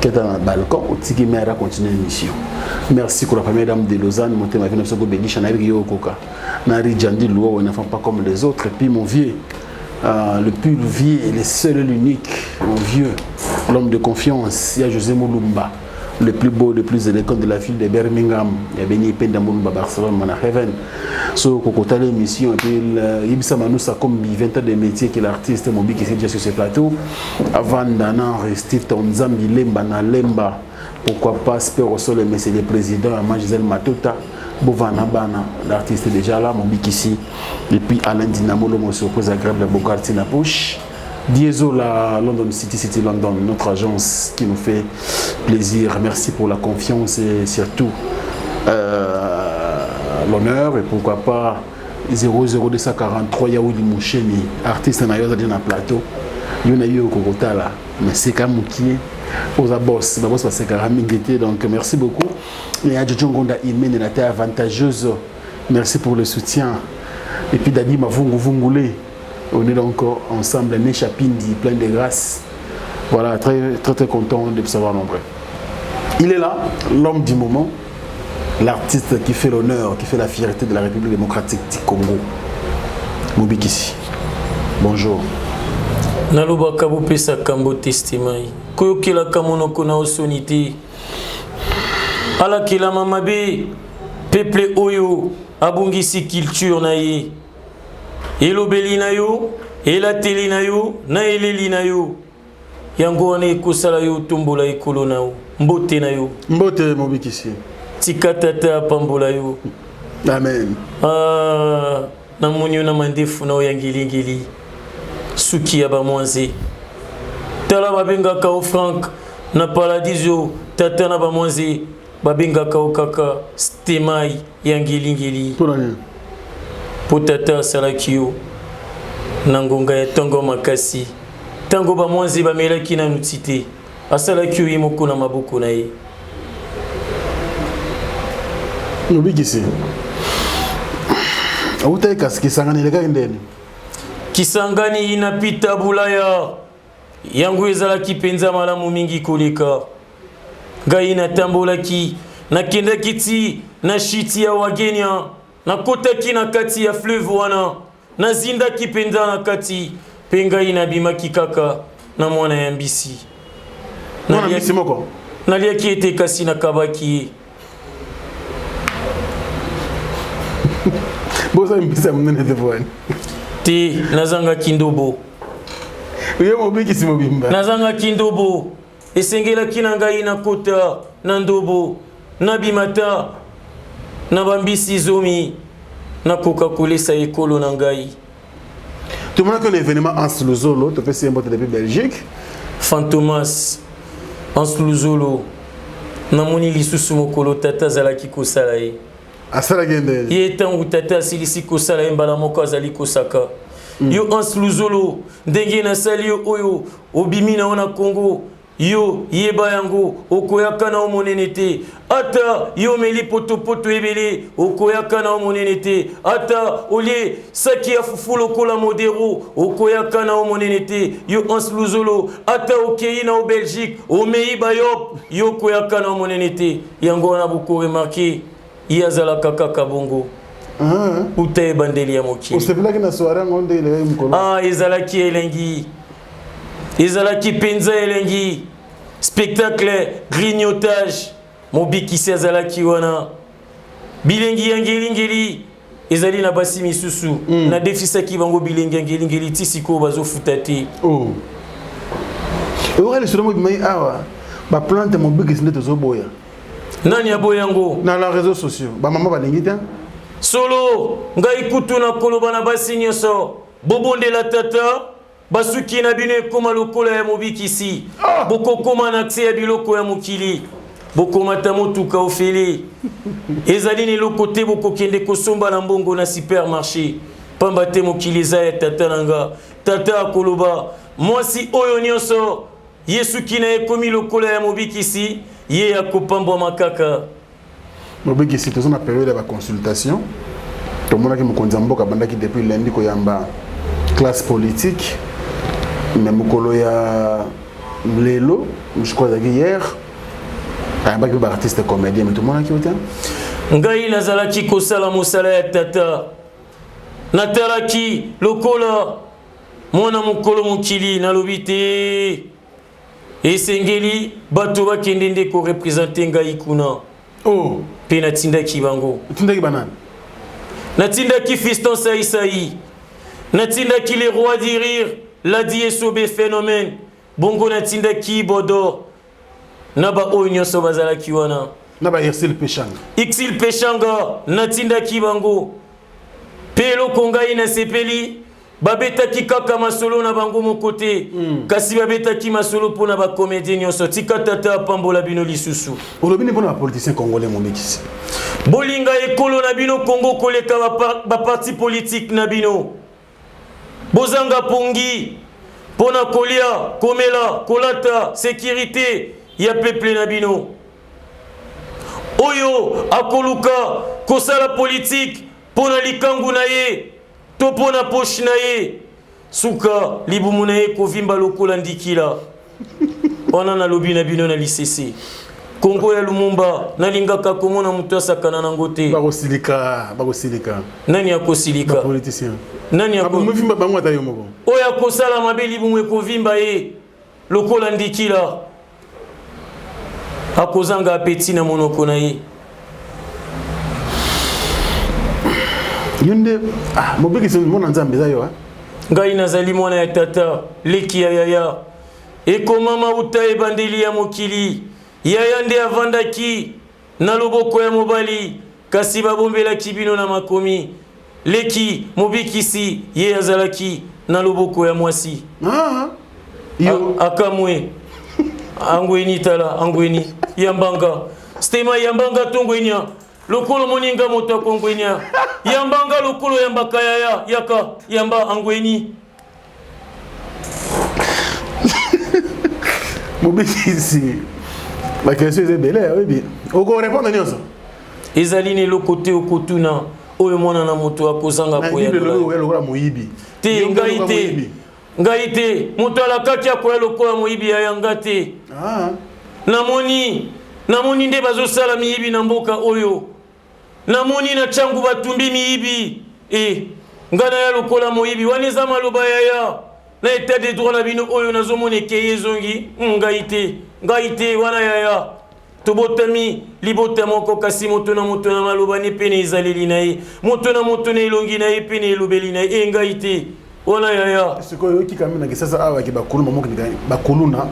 keta na balcon au tiki mère a continuer l'émission merci pour la première dame de Lausanne monter ma vie na begisha na yo koka na rijandi luo on ne fait pas comme les autres et puis mon vieux le plus vieux et le seul et l'unique mon vieux l'homme de confiance il y a José Moulumba le plus beau, le plus élégant de la ville de Birmingham. Il y a Béni Pendamboumba Barcelone, Manaheven. So, Kokota l'émission, et puis Ibsa Manoussa, comme 20 ans de métier que l'artiste Mobi qui s'est déjà sur ce plateau. Avant d'en rester Tonzambi Lemba na Lemba, pourquoi pas Spero Sol, mais c'est le président, Gisèle Matota, Bovana Bana, l'artiste est déjà là, Mobi ici. Et puis Alain Dinamo, le mot surprise agréable, Bogarti Napouche. Diesel la London City London, notre agence qui nous fait plaisir. Merci pour la confiance et surtout l'honneur et pourquoi pas 00243 Yaouli Moucheni, artiste na yoza dans plateau. Yona yo kokotala, mais c'est comme qui aux boss, la boss va se caramingete, donc merci beaucoup. Et à Djongonda Imen la terre avantageuse. Merci pour le soutien. Et puis Dadi Mavungulé. On est donc ensemble, né Chapindi, plein de grâce. Voilà, très content de vous savoir nombreux. Il est là, l'homme du moment, l'artiste qui fait l'honneur, qui fait la fierté de la République démocratique du Congo. Mobikisi. Bonjour. Naloba kabo pesa kambo testimai. Koyokela kamono kona osonité. Ala kila mamabe peuple oyo abungisi culture na ye. Elobeli na yo, elateli na yo, na eleli na yo. Yango wana ekosala yo tombola ekolo na yo. Mbote na yo. Mbote Mobikisi. Tikatata pambola yo. Amen. Na monyo na mandefu na oyangilingili. Suki ya bamwanze. Tala babenga kao Frank na Paradiso tata na bamwanze babenga kao kaka Stemai yangilingili. Po tata salakio na ngonga ya tango makasi. Tango bamwanze bamelaki na nutite. Asalakio yimoko na maboko na ye. Mobikisi. Awutaye kasi kisangani leka ndeni. Kisangani inapita Bulaya. Yangu ezalaki penza malamu mingi koleka. Ngai natambolaki nakendaki ti na shiti ya wagenya nakotaki na kati ya fleuve wana nazindaki penza na kati pe ngai nabimaki kaka na mwana ya mbisi. Mwana mbisi moko? Naliaki ete kasi nakabaki. Bosa mbisa mnene devouane. Te nazanga kindobo. Uyo Mobikisi mobimba. Nazanga kindobo. Esengela kinangai na kota na ndobo na bimata na bambisi zomi na Coca-Cola sa ekolo na ngai. Tout le monde connaît l'événement Ans Luzolo, tu fais un botte depuis Belgique. Fantomas Ans Luzolo na moni lisusu mokolo tata zalaki kosala ye. Asala gende. Ye tangu tata silisi kosala ye mbala moko azali kosaka. Yo Ans Luzolo ndenge na sali oyo obimi na ona Congo. Yo yeba yango okoyaka na omonenete ata yo meli poto ebele okoyaka na omonenete ata olie saki ya fufulo kola modero okoyaka na omonenete yo Ans Luzolo ata okei na Belgique o mei bayop yo koyaka na omonenete yango na buko remarquer yazala kaka kabongo ute bandeli ya mokili osepelaki na soirée ngonde ile mkolo ezalaki elengi ezalaki penza elengi spectacle grignotage Mobikisi azalaki wana bilengi yangelingeli ezali na basi misusu na defisaki bango bilengi yangelingeli tisiko bazofuta te le solo mai awa ba plante Mobikisi nde tozoboya nani aboyango na la réseaux sociaux ba mama balingi te solo ngai kutu na koloba na basi nyonso bobondela tata basuki na bino ekoma lokola ya Mobikisi bokokoma na akse ya biloko ya mokili bokomata motuka ofele ezali ni lokote bokokende kosomba na mbongo na supermarché pamba te mokili eza ya tata nanga tata akoloba mwasi oyo nyonso yesuki na ekomi lokola ya Mobikisi ye akopambwa makaka Mobikisi tozo na période ya consultation tomonaki mokonzi ya mboka bandaki depuis lundi koyamba classe politique mais mokolo ya lelo je crois hier ayambaki ba artiste comédien mais tomonaki ote ngai nazalaki kosala mosala ya tata natalaki lokola mwana mokolo mokili nalobi te esengeli bato bakende nde korepresente ngai kuna mpe natindaki bango otindaki banani natindaki Fiston Saïsaï natindaki les rois du rire Ladi Esobe phénomène bongo natindaki Bodo naba oyo nyonso bazalaki wana naba Exil Peshanga natindaki bango pe eloko ngai nasepeli babetaki kaka masolo na bango mokote kasi babetaki masolo pona ba comédien nyonso tika tata pambola bino lisusu olobini pona ba politicien congolais momekisi bolinga ekolo na bino Congo koleka ba parti politique na bino bozanga pongi pona kolia komela kolata sécurité ya peuple na bino oyo akoluka kosala politique pona likangu na ye to pona poche na ye suka libumu na ye kovimba lokola ndikila wana nalobi na bino na lisese Congo ya Lumumba nalingaka komona mutu asakana nango te bakosilika nani akosilika ba politicien nani akomuvimba bango ata yo moko oyo akosala mabe libumu ekovimba ye lokola ndikila akozanga apeti na monoko na ye yonde mobekisi mona nzambe eza yo ngai nazali mwana ya tata leki ya yaya ekomama uta ebandeli ya mokili yaya nde avandaki na loboko ya mobali kasi babombelaki bino na makomi leki mobikisi ye azalaki na loboko ya mwasi akamwe angweni tala angweni yambanga stema yambanga tongwenya lokolo moninga moto akongwenya yambanga lokolo yambaka yaya yaka yamba angweni mobikisi la question est belle oui oko répondre nyonso ezali ne lokote okotuna oyo mwana na moto akozanga koya lokola moyibi te ngai te moto alakaki akoya lokola moyibi yayanga te namoni nde bazosala miyibi na mboka oyo namoni na changu batumbi miyibi ngai naya lokola moyibi wana eza maloba yaya na état de droit na bino oyo nazomona ekeye ezongi ngai te wana yaya tobotami libota moko kasi moto na maloba ne pene ezaleli na ye moto na moto na elongi na ye pene elobeli na ye ngai te wana yaya sikoyo okikami na kisasa awa ke bakuluna moki bakuluna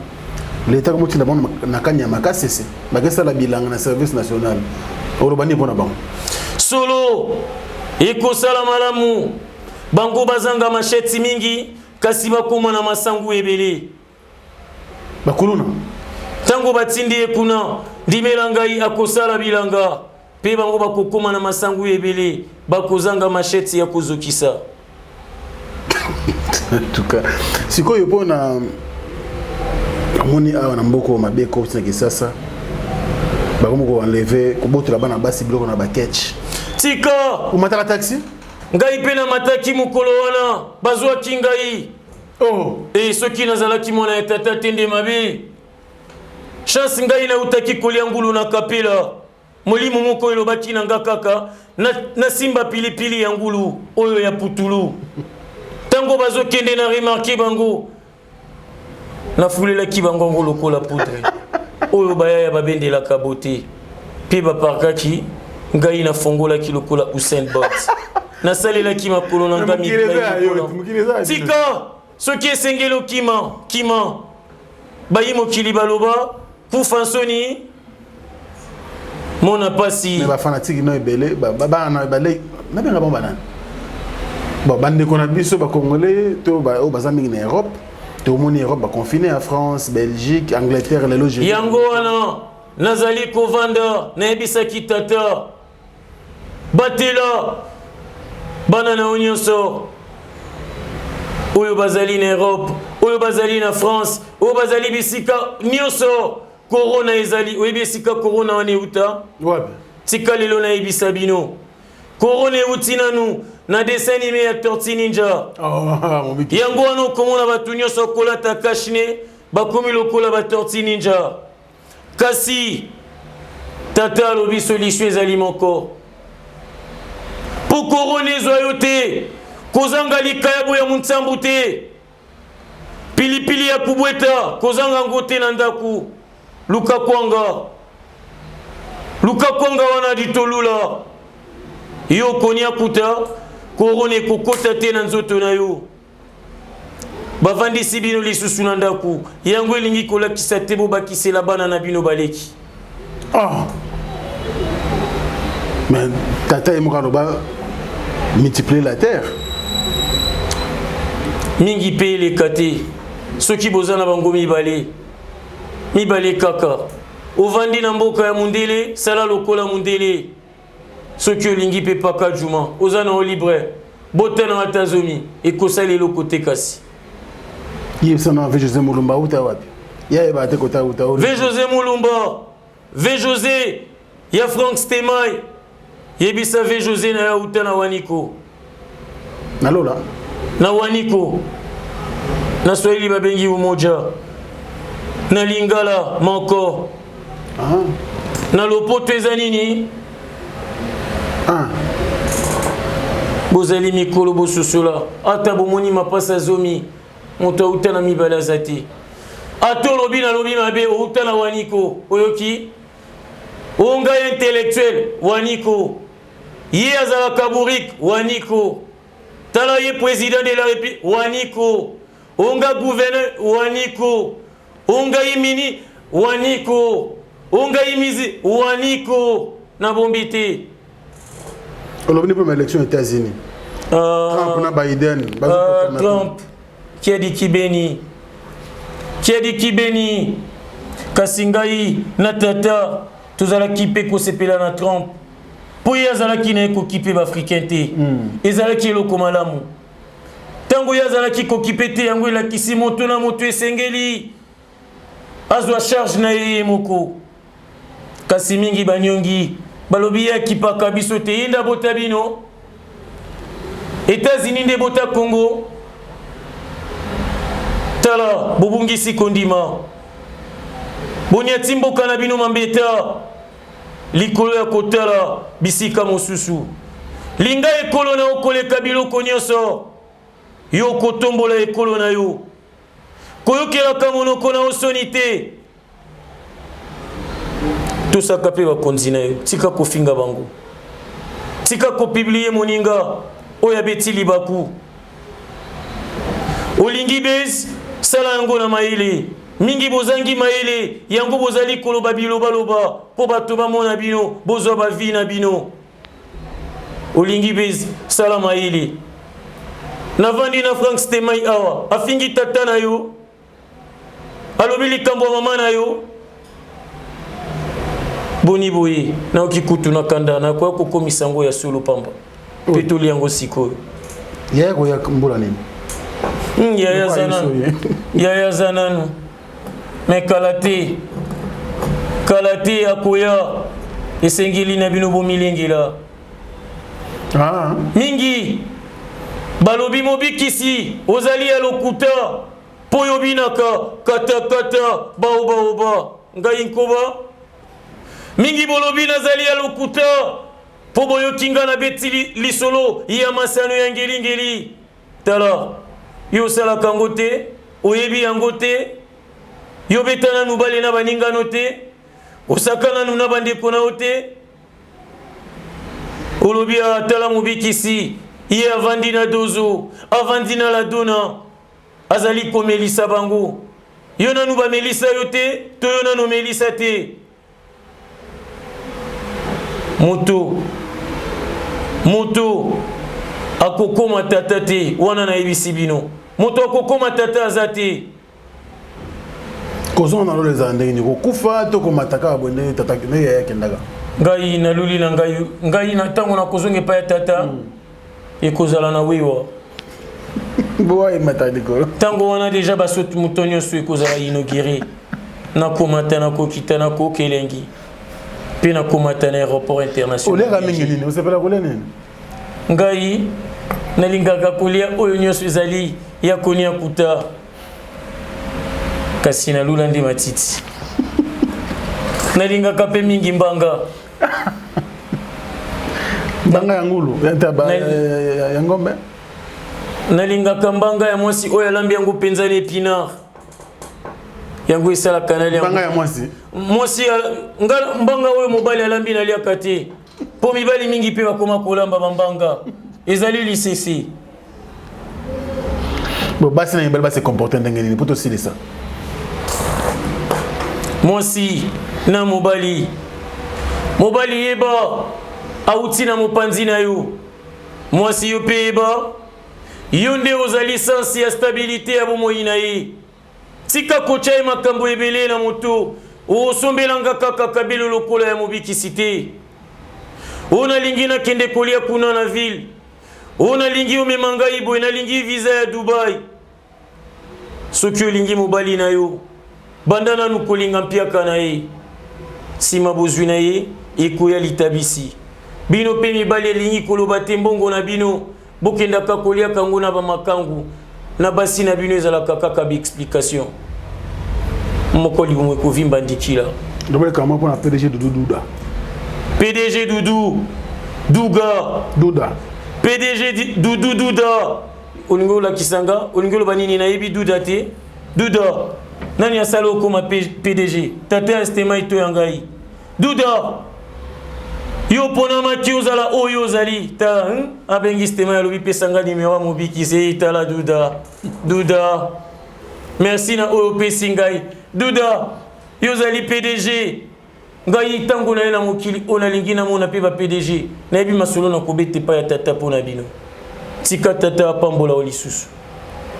l'état comme tu l'abonnes na kanya makasese bakesala bilanga na service national olobani mpona bango solo ekosala malamu bango bazanga masheti mingi kasi bakoma na masangu ebele bakuluna tango batindi ekuna ndimela ngai akosala bilanga pe bango bakokoma na masangu ebele bakozanga masheti ya kozokisa en tout cas sikoyo mpona amoni awa na mboko mabeko tina kisasa bakomoko enlever kobotola bana basi biloko na baketch tika umataka taxi ngai pe na mataki mokolo wana bazwaki ngai soki nazalaki mwana ya tata tende mabe chance ngai nautaki kolia ngulu na kapela molimo moko elobaki na nga kaka nasimba pilipili ya ngulu oyo ya putulu tango bazokende na remarke bango nafulelaki bango ngo lokola poudre oyo bayaya babendelaka bote mpe baparkaki ngai nafongolaki lokola Usain Bolt nasalelaki makolo na nga tika soki esengeli okima bayi mokili baloba kufa nsoni mona pasi bafanatiki no ebele bana ebale nabenga bango banani bandeko na biso bacongolais to oyo baza mingi na Europe tomoni Europe baconfiné à France, Belgique, Angleterre lelo je yango wana nazali kovanda nayebisaki tata batela bana na nyonso oyo bazali na Europe oyo bazali na France oyo bazali bisika nyonso corona ezali oyo bisika corona wana euta wapi tika lelo nayebisa bino corona euti nanu na dessin animé ya Tortue Ninja yango wana okomona bato nyonso kolata kashne bakomi lokola ba Tortue Ninja kasi tata alobi solution ezali moko po corona ezwa yo te kozanga likayabo ya muntsambu te pilipili ya kubweta kozanga ngo te na ndaku luka kwanga wana ditolula yo konia kuta korone kokota te na nzoto na yo bavandisi bino lisusu na ndaku yango elingi kolakisa te bobakisela bana na bino baleki mais tata ye moko aloba multiplier la terre mingi pe le kate soki bozana bango mibale kaka ovandi na mboka ya mundele sala lokola mundele soki olingi pe paka juma ozana o libre botana atazomi ekosala eloko te kasi yebisana ve José Mulumba uta wapi yayeba te kota uta ve José Mulumba ve José ya Frank Stemai yebisa ve José na ya uta na waniko na lola na waniko na Swahili babengi umoja na lingala moko na lopoto eza nini bozali mikolo bosusula ata bomoni mapasa zomi moto auta na mibala zati ato lobi na lobi mabe outa na waniko oyoki onga intellectuel waniko ye azala kaburik waniko tala ye président de la République waniko onga gouverneur waniko onga imini waniko onga imizi waniko na bombite olobini pour l'élection aux États-Unis Trump na Biden Trump qui a dit kibeni kasingai na tata tozala kipe ko sepela na Trump po yazala kine ko kipe ba africain te ezala ki eloko malamu tango yazala ki ko kipe te yango la kisimoto na moto esengeli azwa charge na ye moko kasi mingi banyongi balobi ya kipaka biso te inda bota bino États-Unis nde bota Congo tala bobungisi kondima bonyati mboka na bino mambeta likolo ya kotala bisika mosusu linga ekolo na okoleka biloko nyonso yo kotombola ekolo na yo koyokelaka monoko na osoni te tosaka mpe bakonzi na yo tika kofinga bango tika kopiblie moninga oyo abeti libaku olingi bezi sala yango na mayele mingi bozangi mayele yango bozali koloba bilobaloba mpo bato bamona bino bozwa bavi na bino olingi bezi sala mayele navandi na Frank Stemai awa afingi tata na yo alobi likambo ya mama na yo boni boye na okikutu na kanda na kwa kokomisa yango ya solo pamba mpe toli yango sikoyo yaya koya mbula nini yaya zananu me kalate akoya esengeli na bino bomilengela mingi balobi mobikisi ozali ya lokuta po yobinaka katakata baobaoba ngai nkoba mingi bolobi nazali ya lokuta po boyokinga na beti lisolo ya masano ya ngelingeli tala yo osalaka yango te oyebi yango te yo beta nanu bale na baningano te osaka nanu na bandeko na yo te olobi atala mobikisi ye avandi na dozo avandi na ladona azali komelisa bango yo nanu bamelisa yo te to yo nanu omelisa te moto akokoma tata te wana nayebisi bino moto akokoma tata aza te kozonga na lolo ezala ndenge nini kokufa to komataka abonde tata ndenge yayakendaka ngai naluli na ngai na ntango nakozonga epai ya tata ekozala na wiwa boa emata likolo ntango wana deja basoto moto nyonso ekozala inauguré nakomata nakokita nakoka elengi mpe nakomata na aéroport international oleka mingi nini osepela kolia nini ngai nalingaka kolia oyo nyonso ezali ya konia kuta kasi nalula nde matiti nalingaka mpe mingi mbanga ya ngulu ya ngombe nalingaka mbanga ya mwasi oyo alambi yango mpenza na épinard yango esalaka nali mbanga ya mwasi mbanga oyo mobali alambi naliaka te mpo mibali mingi mpe bakoma kolamba bambanga ezali lisese basi na mibali base comporte ndenge nini mpo tosilisa mwasi na mobali yeba auti na mopanzi na yo mwasi yo mpe yeba Yonde ozali sensi ya stabilité ya bomoi na ye. Tika kocha makambo ebele na moto. Osombelanga kaka kabilo lokola ya mobikisi te. Ona lingi na kende kolia kuna na ville. Ona lingi omemanga ibo na lingi visa ya Dubai. Soki olingi mobali na yo. Bandana nukolinga mpiaka na ye. Sima bozwi na ye ekoya litabisi. Bino pe mibali lingi koloba te mbongo na bino. Bokendaka kolia kango na bamakangu. Na basi na bino ezalaka kaka bi explication. Mokoli bomwe kovimba ndikila. Dobele kama pour la PDG Doudou Douda. PDG Doudou Douda. PDG Doudou Douda. Olingo la kisanga, olingo banini na yebi Douda te. Douda. Nani asalo koma PDG. Tate astema ito yangai. Douda. Yo pona maki ozala oyo ozali. Ta abengi stema ya lobi pesanga numéro mobiki se itala Douda. Merci na oyo pesingai. Douda. Yo zali PDG. Ngai tango na ena mokili ona lingi na mona pe ba PDG. Na yebi masolo na kobete pa ya tata pona bino. Tika tata pambola olisusu.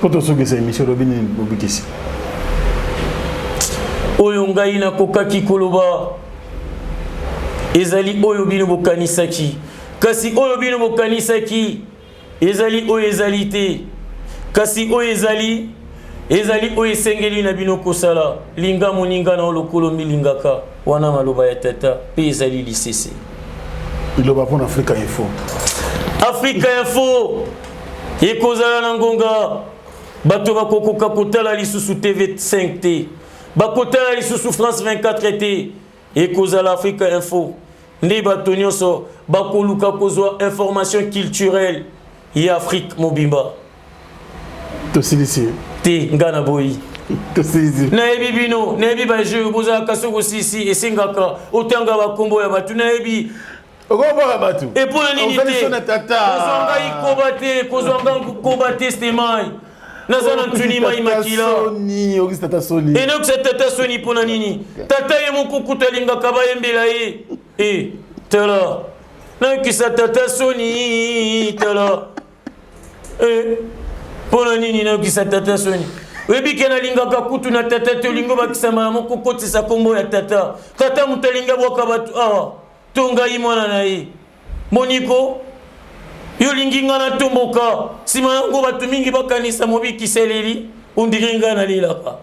Poto soki sa émission robini mobikisi. Oyo ngai na kokaki koloba. Ezali oyo bino bokanisaki. Kasi oyo bino bokanisaki. Ezali oyo ezali te. Kasi oyo ezali oyo esengeli na bino kosala. Linga moninga na olokolo milingaka. Wana maloba ya tata pe ezali lisese. Iloba pour Africa Info. Africa Info. Ekozala na ngonga. Bato bakokoka kotala lisusu TV5 te. Bakotala lisusu France 24 te. Ekozala Africa Info. Ndi bato nyonso bakoluka kozwa information culturelle ya Afrique mobimba. Tosilisi. Te ngana boyi. Tosilisi. Na ebi bino, na ebi ba jeu boza kasoko sisi esengaka otanga bakombo ya batu na ebi Ogoba batu. Et pour la nini te. Kozwanga ikobate, kozwanga kobate stemai. Nazana ntuni mai makila. Soni, Auguste tata Soni. Et donc cette tata Soni pour la nini. Tata ye mokuku talinga kaba yembela ye. Tala. Na kisa tata Soni tala. Pour la nini na kisa tata Soni. Webi kena linga kakutu na tata te lingo bakisama mokuku tisa kombo ya tata. Tata mutalinga boka batu awa. Tonga imwana na ye. Moniko yo lingi nga na tomboka sima yango batu mingi bakanisa mobiki seleli ondiri nga na lelaka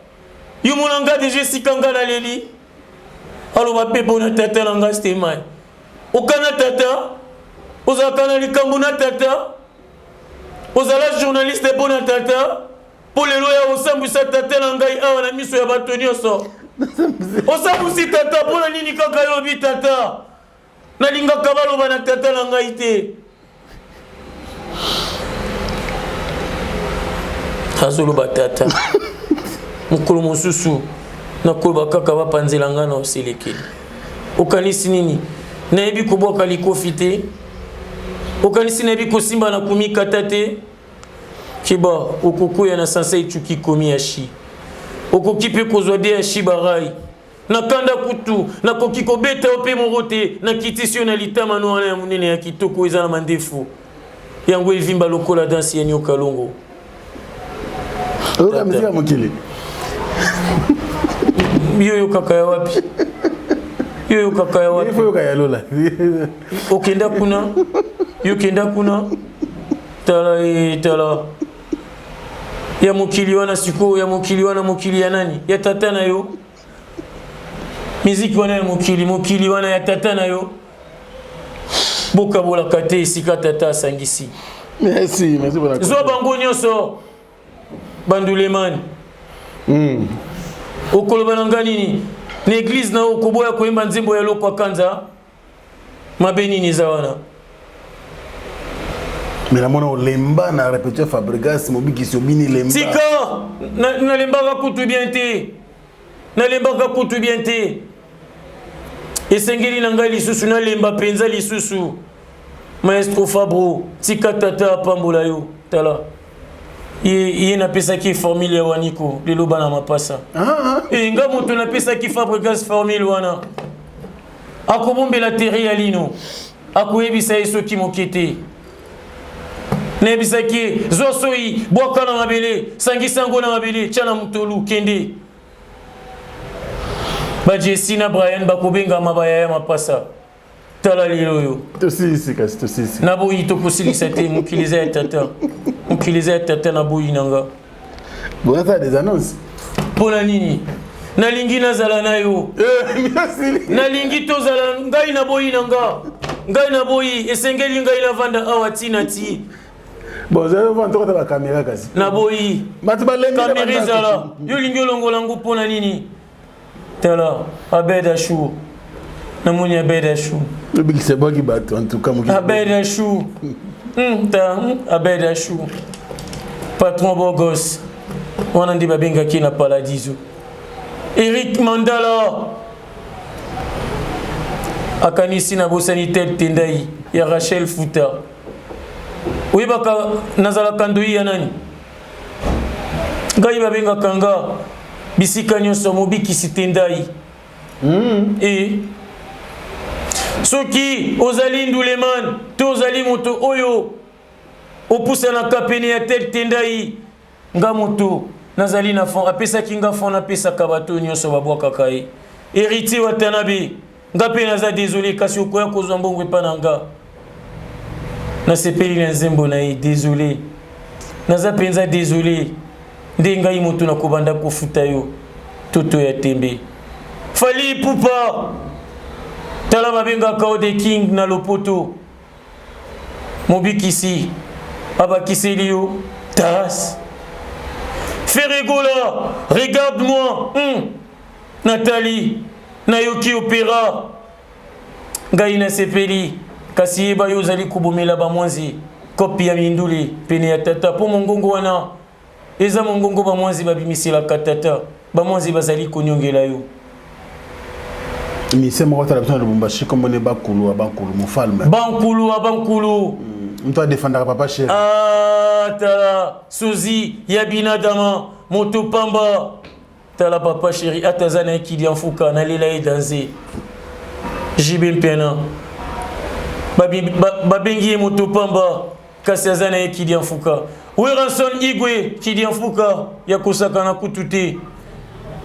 yo mona nga deja sika nga na leli aloba pe bona tata na nga stemai okana tata ozalaka na likambo na tata ozala journaliste bona tata po lelo ya osambwisa tata na ngai awa na miso ya bato nyonso osambwisi tata mpona nini kaka yobi tata nalingaka baloba na tata na ngai te azoloba tata mokolo mosusu nakoloba kaka bapanzela nga na oselekeli okanisi nini nayebi kobwaka likofi te okanisi nayebi kosimba na komikata te kiba okokoya na sansa etuki komi ya shi okoki mpe kozwa de ya shi barai nakanda kutu nakoki kobeta ope moko te nakitisi yo na litama no wana ya monene ya kitoko eza na mandefu yango evimba lokola dansi ya nyoka longo oka mizika mokili yoyo kaka ya wapi yoyo kaka ya wapi ifo yoka ya lola okenda kuna yokenda kuna tala ya mokili wana siko ya mokili wana mokili ya nani ya tata na yo miziki wana ya mokili wana ya tata na yo bokabolaka te esika tata asangisi merci pour la zwa bango nyonso bandulemani okoloba na nga nini na eglize na okoboya koyemba nzembo ya loko akanza mabe nini eza wana mais namona olemba na répétition Fabregas mobikisi obini lemba tika nalembaka kutu bien te esengeli na ngai lisusu nalemba mpenza lisusu maestro Fabro tika tata apambola yo tala ye napesaki formule ya waniko lelo bana mapasa nga moto napesaki Fabregas formule wana akobombela terre ya lino akoyebisa ye soki moke te Nebisaki, Zosoi, Boaka na mabele, Sangisango na mabele, Tchana Mutolu, Kende. Ba Jessina Brian Bakobenga mabaya ya mapasa. Tala liloyo. Tosisi kasi tosisi. Naboyi tokosilisa te mukiliza ya tata. Mukiliza ya tata naboyi nanga. Bon, ça des annonces. Pona nini? Nalingi nazala nayo. Nalingi tozala ngai naboyi nanga. Ngai naboyi esengeli ngai lavanda awati nati. Bon, ça va entendre la caméra kasi. Naboyi. Caméra zala. Yo lingi longola ngo pona nini? Tala Abeda Chou. Namoni Abeda Chou. Le big c'est bon qui bat en tout cas mon Abeda Chou. Abeda Chou. Patron beau gosse. On a dit babenga qui n'a pas la dizo. Eric Mandala. Akanisi na bosanitel tendai ya Rachel Fouta. Oui baka nazala kandoi ya nani? Ngai babenga kanga bisika nyonso mobikisi tendai. Soki ozali nduleman to ozali moto oyo opusa na kapene ya tel tendai nga moto nazali na fond apesaki nga fond apesaka bato nyonso babwakaka ye héritier Watanabe nga mpe naza désolé kasi okoya kozwa mbongo epa na nga nasepeli na nzembo na ye désolé naza mpenza désolé nde ngai moto nakobanda kofuta yo toto ya tembe Fally Ipupa tala babengaka o de king na lopoto mobikisi abakiseli yo tas Ferregola regarde-moi Nathalie nayoki opéra ngai nasepeli kasi yeba yo ozali kobomela bamwanzi kopi ya mindule pene ya tata mpo mongongo wana eza mongongo bamwanzi babimiselaka tata bamwanzi bazali konyongela yo mise moko tala biso na Lubumbashi comme on est bakulu abankulu mofalme bankulu mto défendaka papa cher tala Suzi Yabina Dama moto pamba tala papa chéri atazana ekili anfuka na lela e danser jibe mpena babengi moto pamba kasi azana ekili anfuka Weranson Igwe kili anfuka ya kosaka na kutute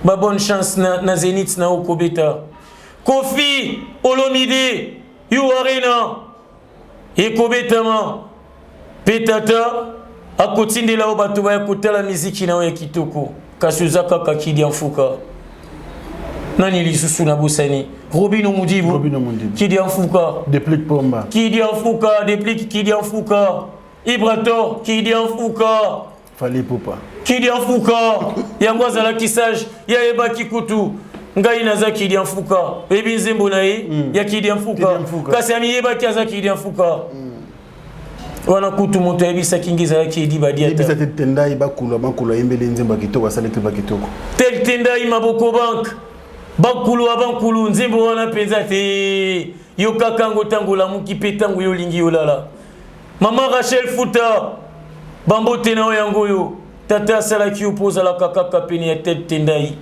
ba bonne chance na Zenith na okobeta Kofi Olomide yu arena ekobetama petata akotindela o bato ba kotala miziki na ya kitoko kasi uzaka kakidi anfuka nani lisusu na bosani Robino Mudibu kidi anfuka déplique pomba kidi anfuka déplique kidi anfuka Ibrato kidi anfuka Fally Ipupa kidi anfuka yango azala kisage ya eba kikutu ngai naza kidi anfuka ebi nzembo na ye ya kidi anfuka kasi ami yeba kiaza kidi anfuka wana kutu moto yebisa kingiza yaki edi badiata yebisa te tendai bakulu ayembeli nzembo ya kitoko asali te bakitoko tel tendai maboko bank bankulu nzembo wana mpenza te yo kaka ngo ntango olamuki mpe ntango yo olingi yolala mama Rachel Fouta bambote na oyo yango oyo tata asalaki yo mpo ozalaka kaka pene ya tel tendai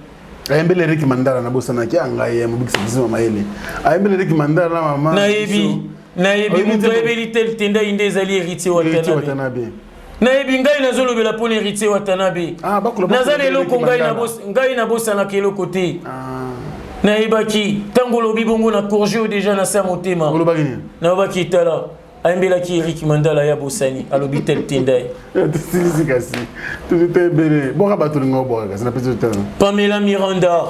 ayembeli Eric Mandala na bosanaki angai ya mobikisa biso mama ele ayembeli Eric Mandala na mama nayebi moto ayebeli tel tendai nde ezali héritier Watanabe nayebi ngai nazolobela mpona héritier Watanabe naza na eloko ngai nabosanaka eloko te nayebaki ntango olobi bongo na courge o deja na sa motema nayebaki tala ayembelaki Eric Mandala ya bosani alobi tel tendai Pamela Miranda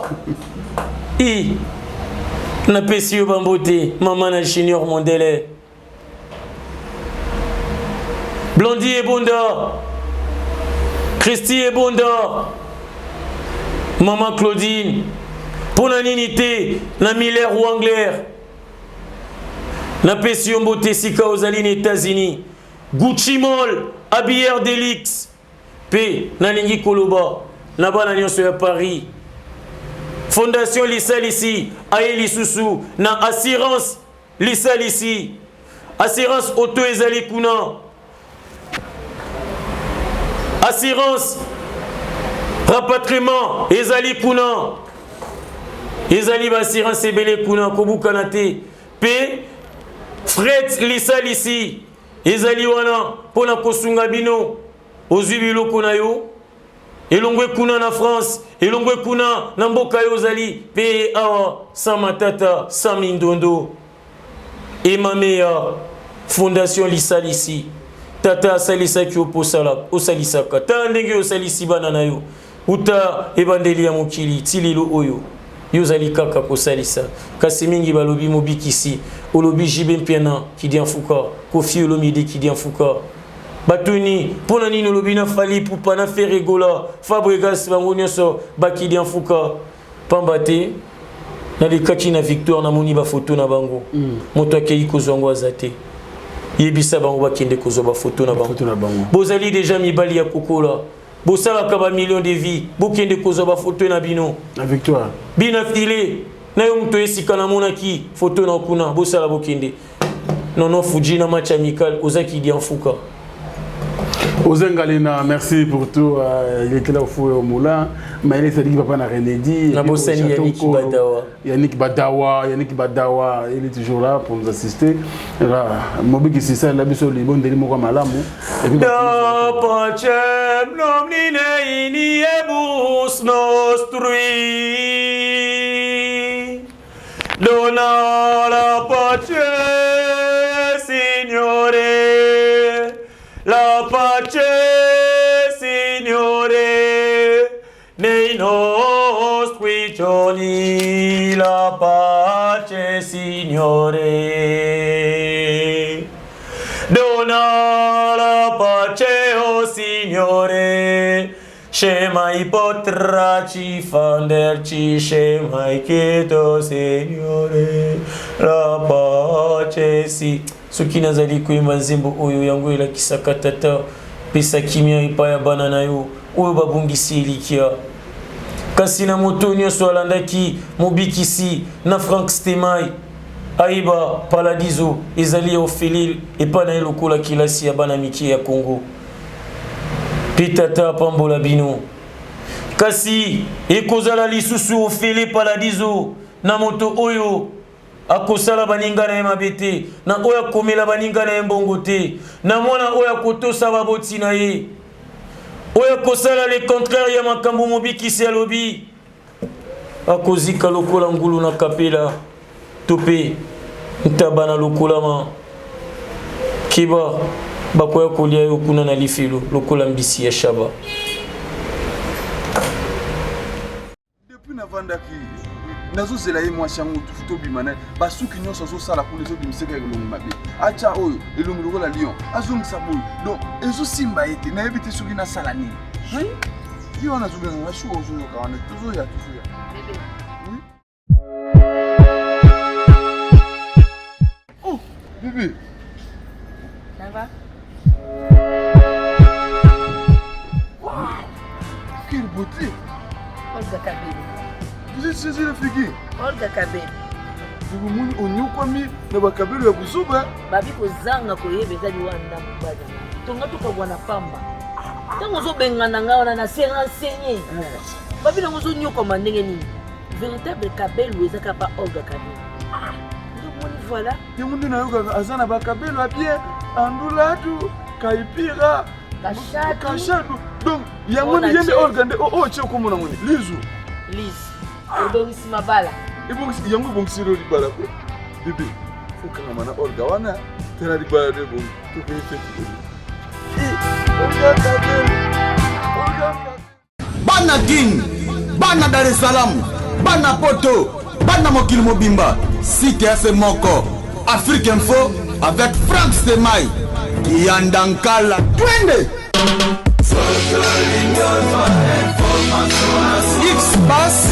napesi yo bambote mama na Junior Mondele Blondie Ebonda Christy Ebonda mama Claudine mpona nini te na Miller Wangler napesi yo mbote sika ozali na États-Unis Gucci Mall Habilleur Delix pe nalingi koloba na bana nyonso ya Paris Fondation Lisalisi aye lisusu na assurance Lisalisi assurance auto ezali kuna assurance rapatriement ezali kuna ezali ba assurance ebele kuna kobukana te pe fret Lisalisi ezali wana pona kosunga bino ozwi biloko na yo elongwe kuna na France elongwe kuna na mboka yo ozali pe awa sa matata sa mindondo emameya fondation lisalisi tata asalisaki osalisaka tala ndenge osalisi bana na yo uta ebandeli ya mokili ti lelo oyo yo ozali kaka kosalisa kasi mingi balobi mobikisi olobi jibe mpiana kidi mfuka kofi olomide kidi mfuka batuni mpona nini olobi na fali pupa na feregola fabregas bango nyonso bakidi mfuka pamba te na likati na victoire namoni bafoto na bango moto akei kozwa yango aza te yebisa bango bakende kozwa bafoto na bango bozali deja mibali ya kokola bosalaka ba million de vie bokende kozwa bafoto na bino na victoire bina file na yo moto esika namonaki foto na kuna bosala bokende nono fuji na match amical ozaki dia mfuka Ozengalina, merci pour tout. Il était là au four et au moulin. Mais il est dit papa n'a rien dit. Yannick Badawa, il est toujours là pour nous assister. Mobi qui c'est ça, la biso li bon deli moko malamu. Da pacem nomine iniebus nostrui. Dona la pace, Signore. La pace, Signore, nei nostri giorni, la pace, Signore. Dona la pace, oh Signore, scemai potrà-ci fanderci, scemai chiedo, Signore, la pace, si. Soki nazali koyemba nzembo oyo yango elakisaka tata pesa kimia epai ya bana na yo oyo babongisi elikia kasi na moto nyonso alandaki mobikisi na Frank Stemai ayeba Paladizo ezali ya ofelil epai na ye lokola kilasi ya bana mike ya Congo pe tata apambola bino kasi ekozala lisusu ofele Paladizo na moto oyo akosala baninga na mabete na oya komela baninga na mbongo te na mwana oya kotosa baboti na ye oya kosala le contraire ya makambo mobikisi alobi akozika lokola ngulu na kapela tope ntabana lokola ma kiba bakoya kolia yo kuna na lifelo lokola mbisi ya shaba depuis navandaki nazozela ye mwasi yango tobimana basuki nyonso azosala kuna ezobimiseka elongi mabe acha oyo elongi lokola lion azongisa boyo donc ezosimba ete nayebi te soki nasala nini ye wana azobenganga ngashuka ozoyoka wana tozoya oh bébé ça va wow quelle beauté Olga Kabeli. Vous êtes saisi la figure Olga Kabeli. Vous avez onyukwami na bakabelo ya buzuba. Babi kozanga koyeba ezali wanda mubada. Tonga tukabwana pamba. Tango zobengana ngaona na se renseigner. Babi na ngozo nyokoma ndenge nini. Véritable Kabelo ezaka pa Olga Kabeli. Donc voilà. Yango ndina yoka azana bakabelo a bien andulatu kaipira kashadu. Donc yango ni yende Olga nde che komona ngoni. Liz. Odongisi mabala. Ibongisi yango bongisi ro libala ko. Bébé, faut que mana Olga wana tera libala de bon. To be feti. Olga Kabeli. Bana Guine, bana Dar es Salaam, bana Poto, bana Mokili Mobimba, CTF Moko, Afrique Info avec Frank Stemai, Yandankala, Twende. X-Bass